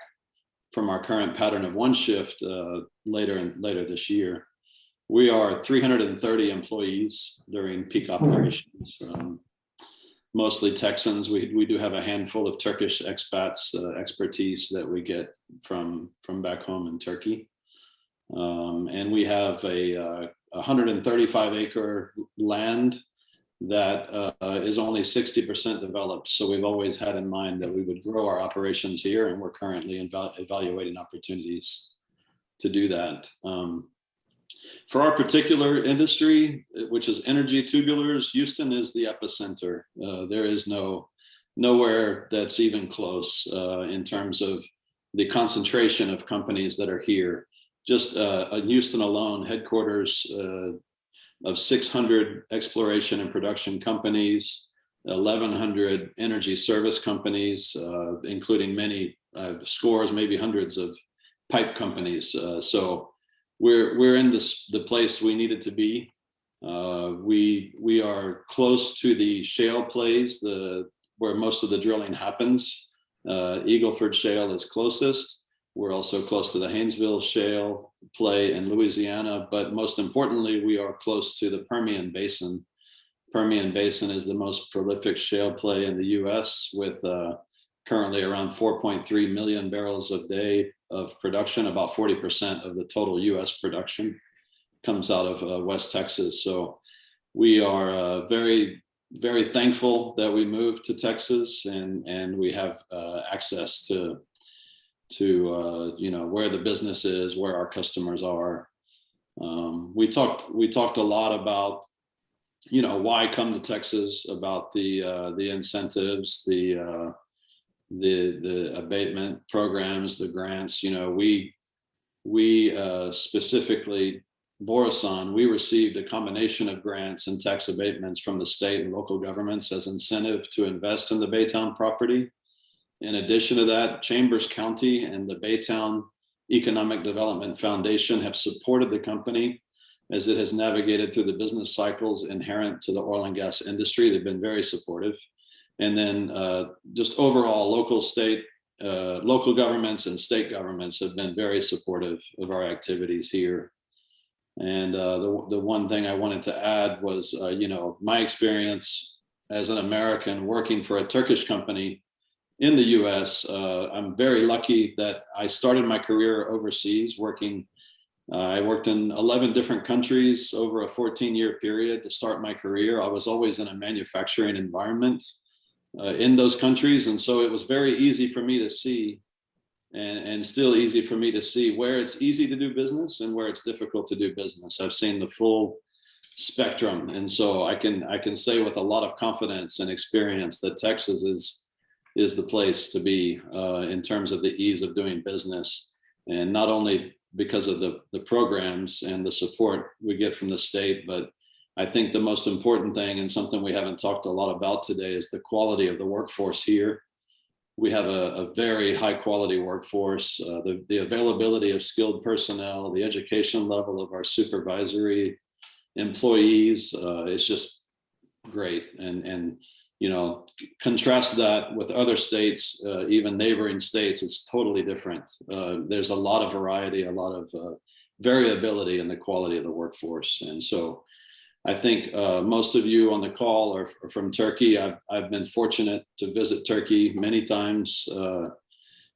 from our current pattern of one shift later this year. We are 330 employees during peak operations, mostly Texans. We do have a handful of Turkish expats, expertise that we get from back home in Turkey. And we have a 135-acre land that is only 60% developed. So we've always had in mind that we would grow our operations here, and we're currently evaluating opportunities to do that. For our particular industry, which is energy tubulars, Houston is the epicenter. There is nowhere that's even close in terms of the concentration of companies that are here. Just in Houston alone, headquarters of 600 exploration and production companies, 1,100 energy service companies, including many scores, maybe hundreds of pipe companies. So we're in the place we needed to be. We are close to the shale plays, where most of the drilling happens. Eagle Ford Shale is closest. We're also close to the Haynesville Shale play in Louisiana, but most importantly, we are close to the Permian Basin. Permian Basin is the most prolific shale play in the U.S. with currently around 4.3 million barrels a day of production. About 40% of the total U.S. production comes out of West Texas. So we are very, very thankful that we moved to Texas and we have access to where the business is, where our customers are. We talked a lot about why come to Texas, about the incentives, the abatement programs, the grants. We specifically, Borusan, we received a combination of grants and tax abatements from the state and local governments as incentive to invest in the Baytown property. In addition to that, Chambers County and the Baytown Economic Development Foundation have supported the company as it has navigated through the business cycles inherent to the oil and gas industry. They've been very supportive. And then just overall, local governments and state governments have been very supportive of our activities here. And the one thing I wanted to add was, my experience as an American working for a Turkish company in the US, I'm very lucky that I started my career overseas working. I worked in 11 different countries over a 14-year period to start my career. I was always in a manufacturing environment in those countries. And so it was very easy for me to see, and still easy for me to see, where it's easy to do business and where it's difficult to do business. I've seen the full spectrum. And so I can say with a lot of confidence and experience that Texas is the place to be in terms of the ease of doing business, and not only because of the programs and the support we get from the state, but I think the most important thing, and something we haven't talked a lot about today, is the quality of the workforce here. We have a very high quality workforce. The availability of skilled personnel, the education level of our supervisory employees is just great. And you know, contrast that with other states, even neighboring states, it's totally different. There's a lot of variety, a lot of variability in the quality of the workforce. And so I think most of you on the call are from Turkey. I've been fortunate to visit Turkey many times.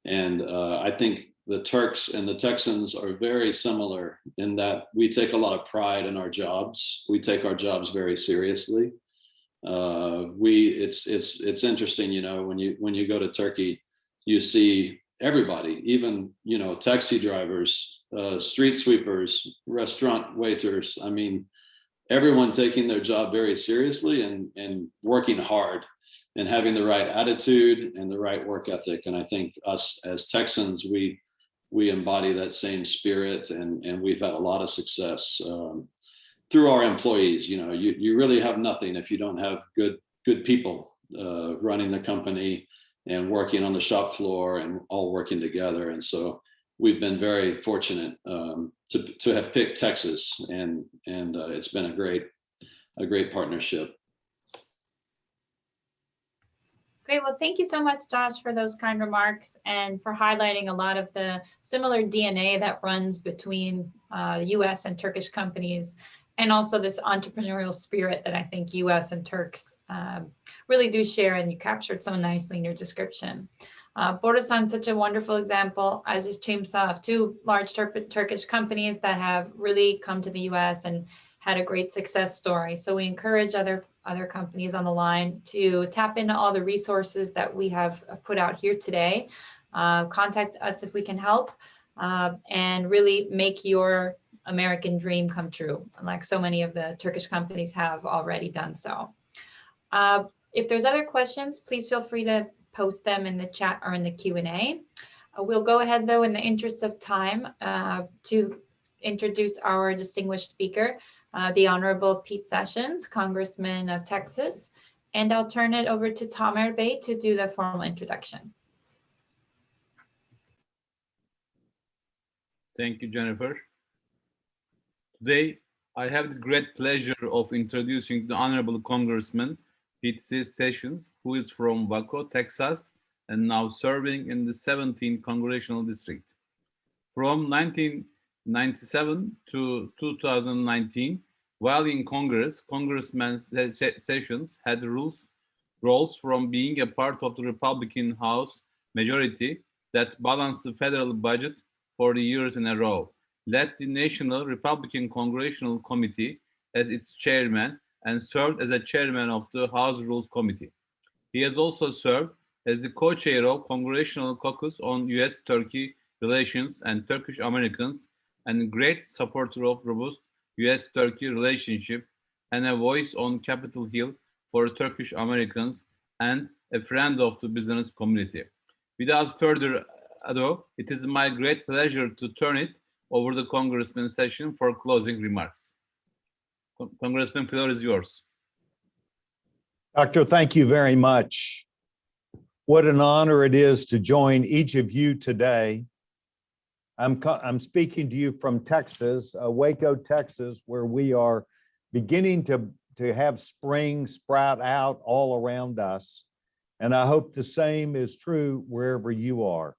And I think the Turks and the Texans are very similar in that we take a lot of pride in our jobs. We take our jobs very seriously. It's interesting, you know, when you go to Turkey, you see everybody, even, you know, taxi drivers, street sweepers, restaurant waiters. I mean, everyone taking their job very seriously and working hard and having the right attitude and the right work ethic. And I think us as Texans, we embody that same spirit, and we've had a lot of success through our employees. You know, you really have nothing if you don't have good people running the company and working on the shop floor and all working together. And so we've been very fortunate to have picked Texas, and it's been a great partnership. Great. Well, thank you so much, Josh, for those kind remarks and for highlighting a lot of the similar DNA that runs between U.S. and Turkish companies, and also this entrepreneurial spirit that I think U.S. and Turks really do share, and you captured so nicely in your description. Borusan, such a wonderful example, as is ÇimSA, of two large Turkish companies that have really come to the U.S. and had a great success story. So we encourage other companies on the line to tap into all the resources that we have put out here today. Contact us if we can help, and really make your American dream come true, like so many of the Turkish companies have already done so. If there's other questions, please feel free to post them in the chat or in the Q&A. We'll go ahead, though, in the interest of time, to introduce our distinguished speaker, the Honorable Pete Sessions, Congressman of Texas, and I'll turn it over to Tamer Bey to do the formal introduction. Thank you, Jennifer. Today, I have the great pleasure of introducing the Honorable Congressman Pete Sessions, who is from Waco, Texas, and now serving in the 17th Congressional District. From 1997 to 2019, while in Congress, Congressman Sessions had roles from being a part of the Republican House majority that balanced the federal budget for the years in a row, led the National Republican Congressional Committee as its chairman, and served as a chairman of the House Rules Committee. He has also served as the co-chair of Congressional Caucus on U.S.-Turkey relations and Turkish Americans, and a great supporter of robust U.S.-Turkey relationship, and a voice on Capitol Hill for Turkish Americans, and a friend of the business community. Without further ado, it is my great pleasure to turn it over to Congressman Sessions for closing remarks. Congressman, floor is yours. Doctor, thank you very much. What an honor it is to join each of you today. I'm speaking to you from Texas, Waco, Texas, where we are beginning to have spring sprout out all around us. And I hope the same is true wherever you are.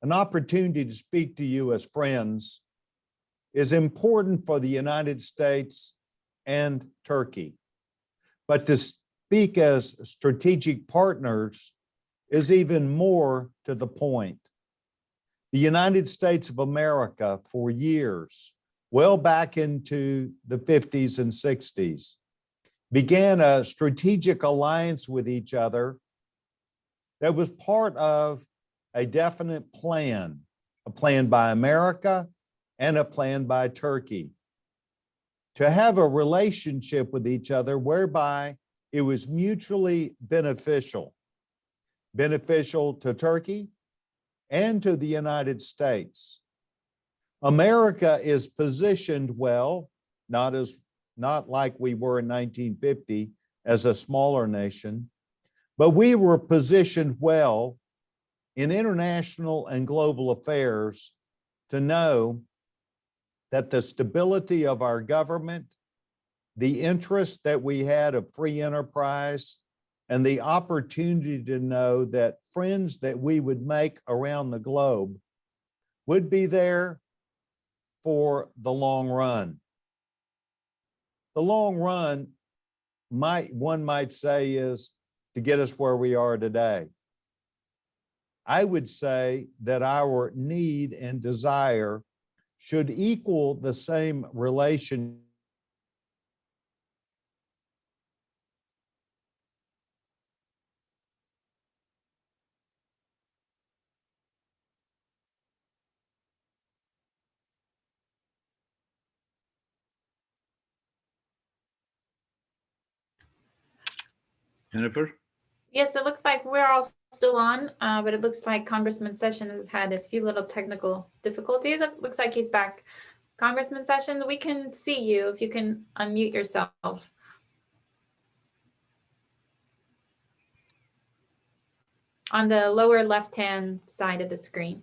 An opportunity to speak to you as friends is important for the United States and Turkey. But to speak as strategic partners is even more to the point. The United States of America, for years, well back into the 50s and 60s, began a strategic alliance with each other that was part of a definite plan, a plan by America and a plan by Turkey, to have a relationship with each other whereby it was mutually beneficial to Turkey and to the United States. America is positioned well, not as not like we were in 1950 as a smaller nation, but we were positioned well in international and global affairs to know that the stability of our government, the interest that we had of free enterprise, and the opportunity to know that friends that we would make around the globe would be there for the long run. The long run, one might say, is to get us where we are today. I would say that our need and desire should equal the same relation. Jennifer? Yes, it looks like we're all still on, but it looks like Congressman Sessions has had a few little technical difficulties. It looks like he's back. Congressman Sessions, we can see you if you can unmute yourself. On the lower left-hand side of the screen.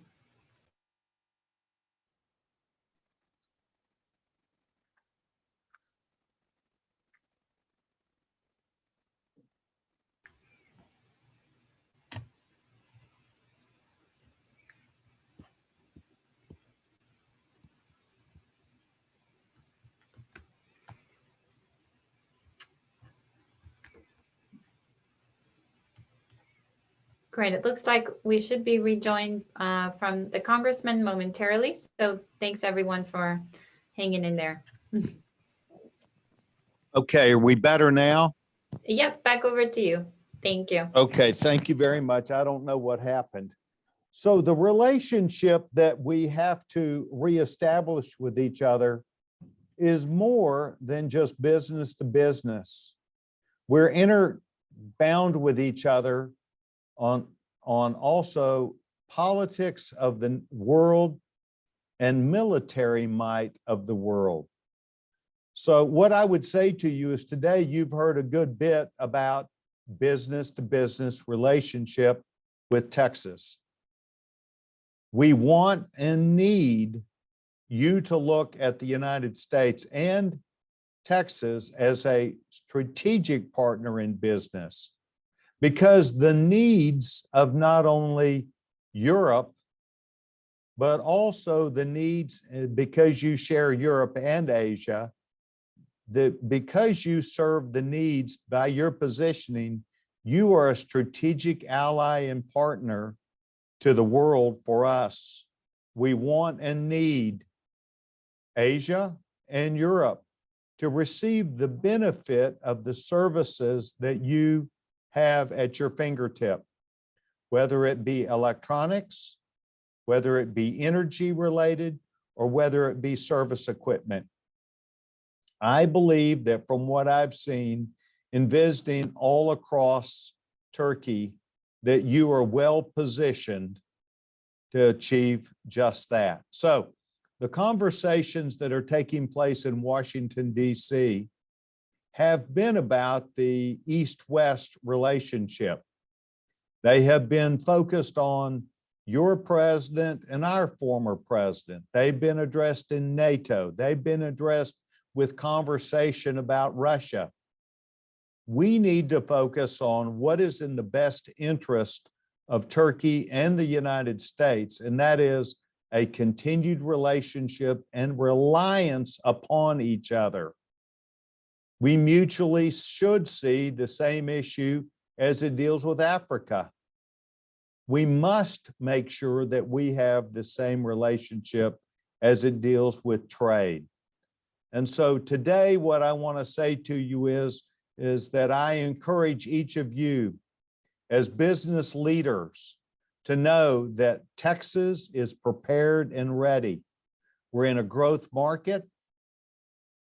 Great. It looks like we should be rejoined from the congressman momentarily. So thanks everyone for hanging in there. Okay, are we better now? Yep, back over to you. Thank you. Okay, thank you very much. I don't know what happened. So the relationship that we have to reestablish with each other is more than just business to business. We're interbound with each other on also politics of the world and military might of the world. So what I would say to you is today you've heard a good bit about business to business relationship with Texas. We want and need you to look at the United States and Texas as a strategic partner in business, because the needs of not only Europe, but also the needs, because you share Europe and Asia, because you serve the needs by your positioning, you are a strategic ally and partner to the world for us. We want and need Asia and Europe to receive the benefit of the services that you have at your fingertip, whether it be electronics, whether it be energy related, or whether it be service equipment. I believe that from what I've seen in visiting all across Turkey, that you are well positioned to achieve just that. So the conversations that are taking place in Washington, D.C. have been about the East-West relationship. They have been focused on your president and our former president. They've been addressed in NATO. They've been addressed with conversation about Russia. We need to focus on what is in the best interest of Turkey and the United States, and that is a continued relationship and reliance upon each other. We mutually should see the same issue as it deals with Africa. We must make sure that we have the same relationship as it deals with trade. And so today, what I want to say to you is that I encourage each of you as business leaders to know that Texas is prepared and ready. We're in a growth market.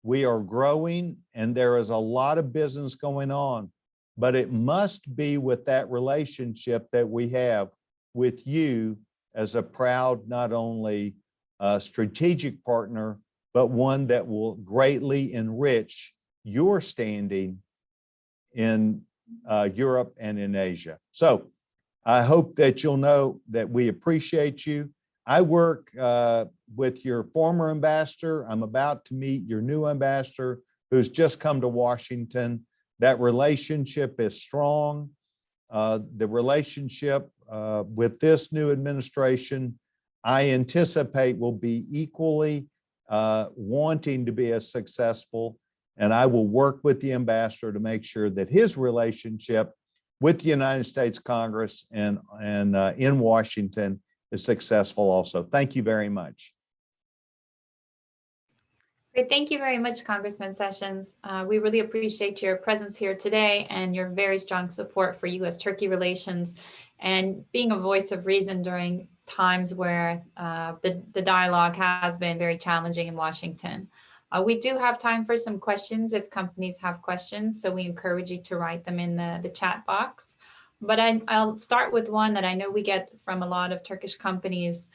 We are growing and there is a lot of business going on, but it must be with that relationship that we have with you as a proud, not only strategic partner, but one that will greatly enrich your standing in Europe and in Asia. So I hope that you'll know that we appreciate you. I work with your former ambassador. I'm about to meet your new ambassador who's just come to Washington. That relationship is strong. The relationship with this new administration, I anticipate will be equally wanting to be as successful. And I will work with the ambassador to make sure that his relationship with the United States Congress and in Washington is successful also. Thank you very much. Great. Thank you very much, Congressman Sessions. We really appreciate your presence here today and your very strong support for U.S.-Turkey relations and being a voice of reason during times where the dialogue has been very challenging in Washington. We do have time for some questions if companies have questions, so we encourage you to write them in the chat box. But I'll start with one that I know we get from a lot of Turkish companies.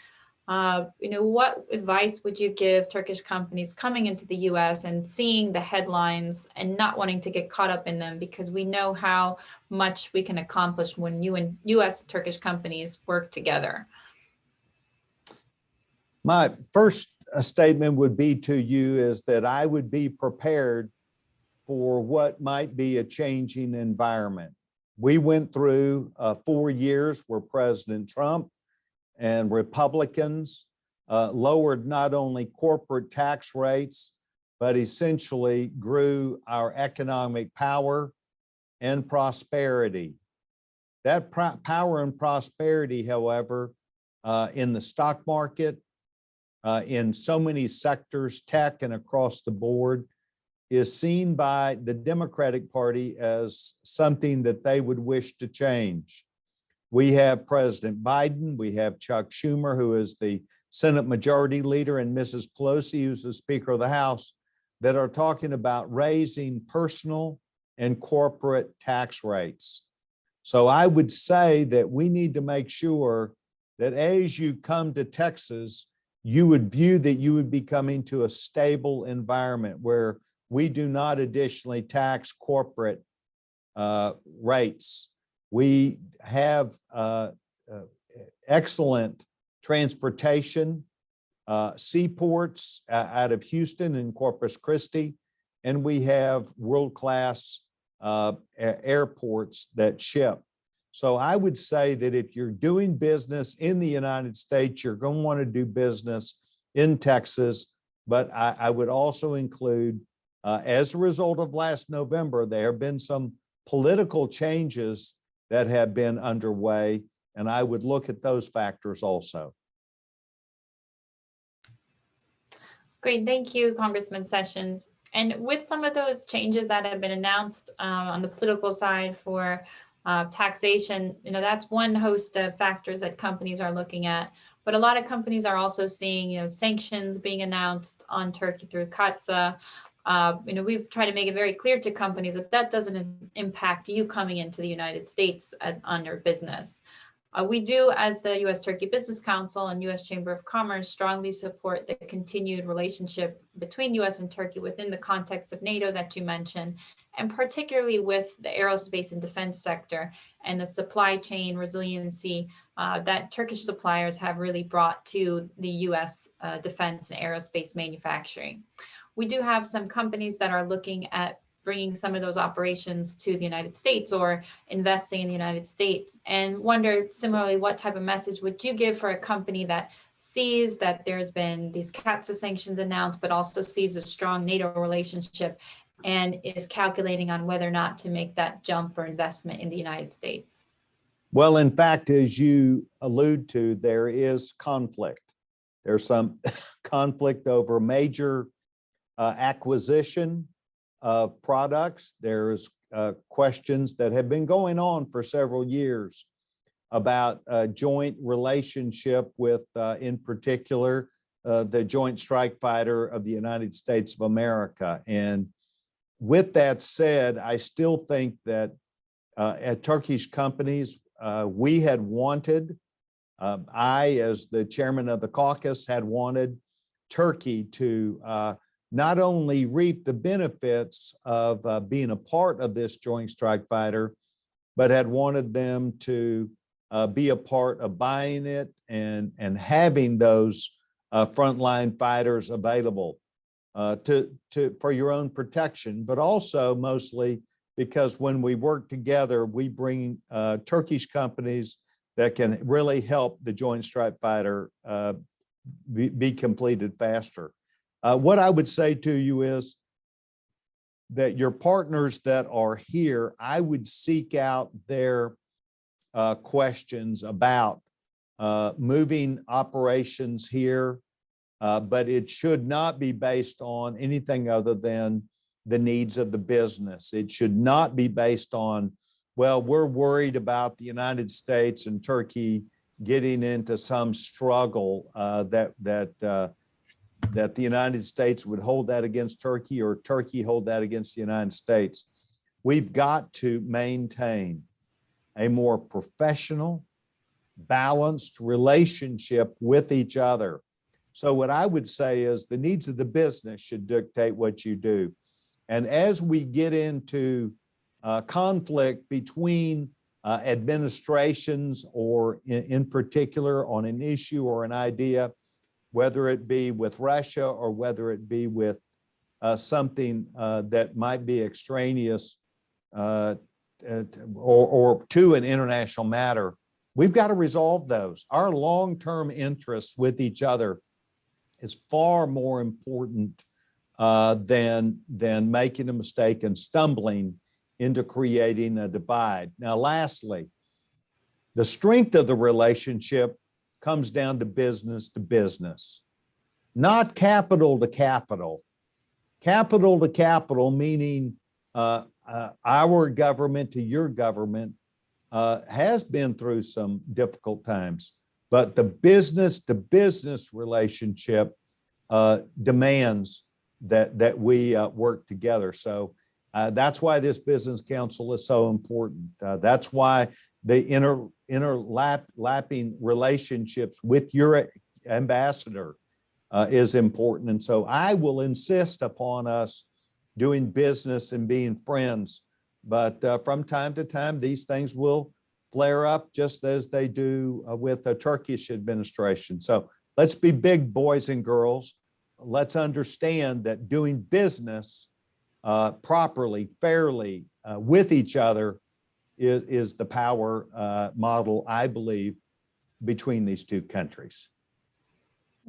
What advice would you give Turkish companies coming into the U.S. and seeing the headlines and not wanting to get caught up in them, because we know how much we can accomplish when you and U.S. Turkish companies work together? My first statement would be to you is that I would be prepared for what might be a changing environment. We went through 4 years where President Trump and Republicans lowered not only corporate tax rates, but essentially grew our economic power and prosperity. That power and prosperity, however, in the stock market, in so many sectors, tech and across the board, is seen by the Democratic Party as something that they would wish to change. We have President Biden, we have Chuck Schumer, who is the Senate Majority Leader, and Mrs. Pelosi, who's the Speaker of the House, that are talking about raising personal and corporate tax rates. So I would say that we need to make sure that as you come to Texas, you would view that you would be coming to a stable environment where we do not additionally tax corporate rates. We have excellent transportation, seaports out of Houston and Corpus Christi, and we have world-class airports that ship. So I would say that if you're doing business in the United States, you're going to want to do business in Texas. But I would also include, as a result of last November, there have been some political changes that have been underway, and I would look at those factors also. Great, thank you, Congressman Sessions. And with some of those changes that have been announced on the political side for taxation, that's one host of factors that companies are looking at. But a lot of companies are also seeing, sanctions being announced on Turkey through ÇimSA. We've tried to make it very clear to companies that that doesn't impact you coming into the United States on your business. We do, as the U.S.-Turkey Business Council and U.S. Chamber of Commerce, strongly support the continued relationship between U.S. and Turkey within the context of NATO that you mentioned, and particularly with the aerospace and defense sector and the supply chain resiliency that Turkish suppliers have really brought to the U.S. defense and aerospace manufacturing. We do have some companies that are looking at bringing some of those operations to the United States or investing in the United States, and wonder similarly, what type of message would you give for a company that sees that there's been these ÇimSA sanctions announced, but also sees a strong NATO relationship and is calculating on whether or not to make that jump or investment in the United States? Well, in fact, as you allude to, there is conflict. There's some conflict over major acquisition of products. There's questions that have been going on for several years about a joint relationship with, in particular, the Joint Strike Fighter of the United States of America. And with that said, I still think that at Turkish companies, we had wanted, I, as the chairman of the caucus, had wanted Turkey to not only reap the benefits of being a part of this Joint Strike Fighter, but had wanted them to be a part of buying it and having those frontline fighters available for your own protection, but also mostly because when we work together, we bring Turkish companies that can really help the Joint Strike Fighter be completed faster. What I would say to you is that your partners that are here, I would seek out their questions about moving operations here, but it should not be based on anything other than the needs of the business. It should not be based on, well, we're worried about the United States and Turkey getting into some struggle that the United States would hold that against Turkey or Turkey hold that against the United States. We've got to maintain a more professional, balanced relationship with each other. So what I would say is the needs of the business should dictate what you do. And as we get into conflict between administrations or in particular on an issue or an idea, whether it be with Russia or whether it be with something that might be extraneous or to an international matter, we've got to resolve those. Our long-term interests with each other is far more important than making a mistake and stumbling into creating a divide. Now, lastly, the strength of the relationship comes down to business, not capital to capital. Capital to capital, meaning our government to your government has been through some difficult times, but the business to business relationship demands that we work together. So that's why this business council is so important. That's why the interlapping relationships with your ambassador is important. And so I will insist upon us doing business and being friends, but from time to time, these things will flare up just as they do with the Turkish administration. So let's be big boys and girls. Let's understand that doing business properly, fairly with each other is the power model, I believe, between these two countries.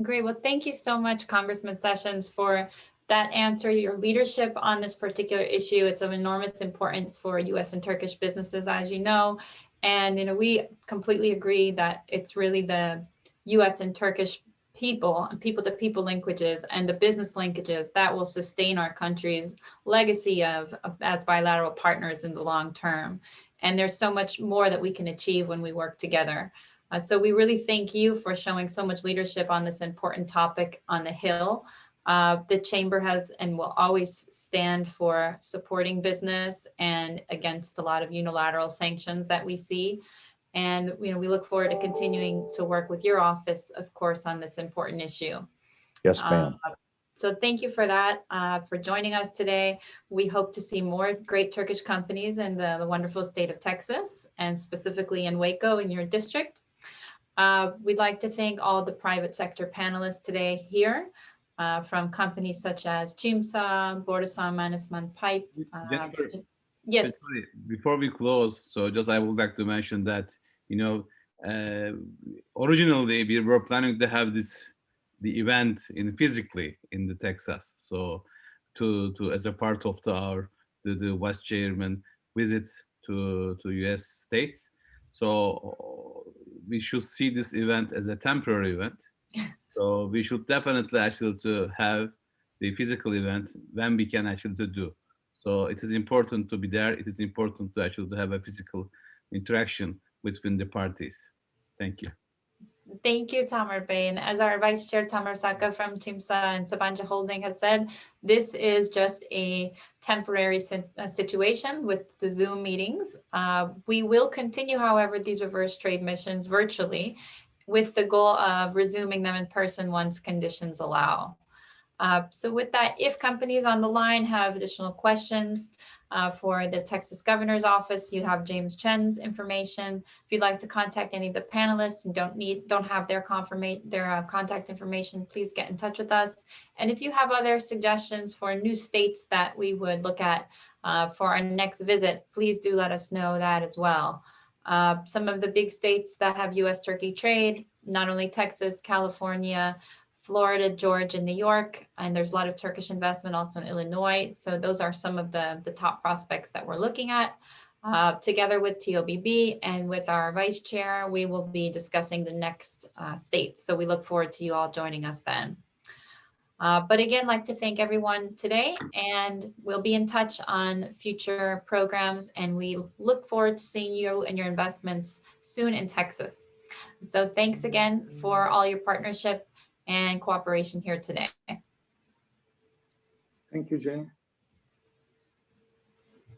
Great. Well, thank you so much, Congressman Sessions, for that answer, your leadership on this particular issue. It's of enormous importance for U.S. and Turkish businesses, as you know. And we completely agree that it's really the U.S. and Turkish people and people-to-people linkages and the business linkages that will sustain our country's legacy of as bilateral partners in the long term. And there's so much more that we can achieve when we work together. So we really thank you for showing so much leadership on this important topic on the Hill. The Chamber has and will always stand for supporting business and against a lot of unilateral sanctions that we see. And we look forward to continuing to work with your office, of course, on this important issue. Yes, ma'am. So thank you for that, for joining us today. We hope to see more great Turkish companies in the wonderful state of Texas, and specifically in Waco in your district. We'd like to thank all the private sector panelists today here, from companies such as ÇimSA, Borusan Mannessman Pipe. Jennifer, Yes. Before we close, so just I would like to mention that, originally we were planning to have the event physically in the Texas. So to as a part of the Vice Chairman visit to U.S. states. So we should see this event as a temporary event. So we should definitely actually to have the physical event when we can actually to do. So it is important to be there. It is important to actually have a physical interaction between the parties. Thank you. Thank you, Tamer Bey. And as our Vice Chair Tamer Saka from ÇimSA and Sabancı Holding has said, this is just a temporary situation with the Zoom meetings. We will continue, however, these reverse trade missions virtually with the goal of resuming them in person once conditions allow. So with that, if companies on the line have additional questions for the Texas Governor's Office, you have James Chen's information. If you'd like to contact any of the panelists and don't have their contact information, please get in touch with us. And if you have other suggestions for new states that we would look at for our next visit, please do let us know that as well. Some of the big states that have U.S.-Turkey trade, not only Texas, California, Florida, Georgia, New York, and there's a lot of Turkish investment also in Illinois. So those are some of the top prospects that we're looking at. Together with TOBB and with our vice chair, we will be discussing the next states. So we look forward to you all joining us then. But again, I'd like to thank everyone today, and we'll be in touch on future programs, and we look forward to seeing you and your investments soon in Texas. So thanks again for all your partnership and cooperation here today. Thank you, Jenny.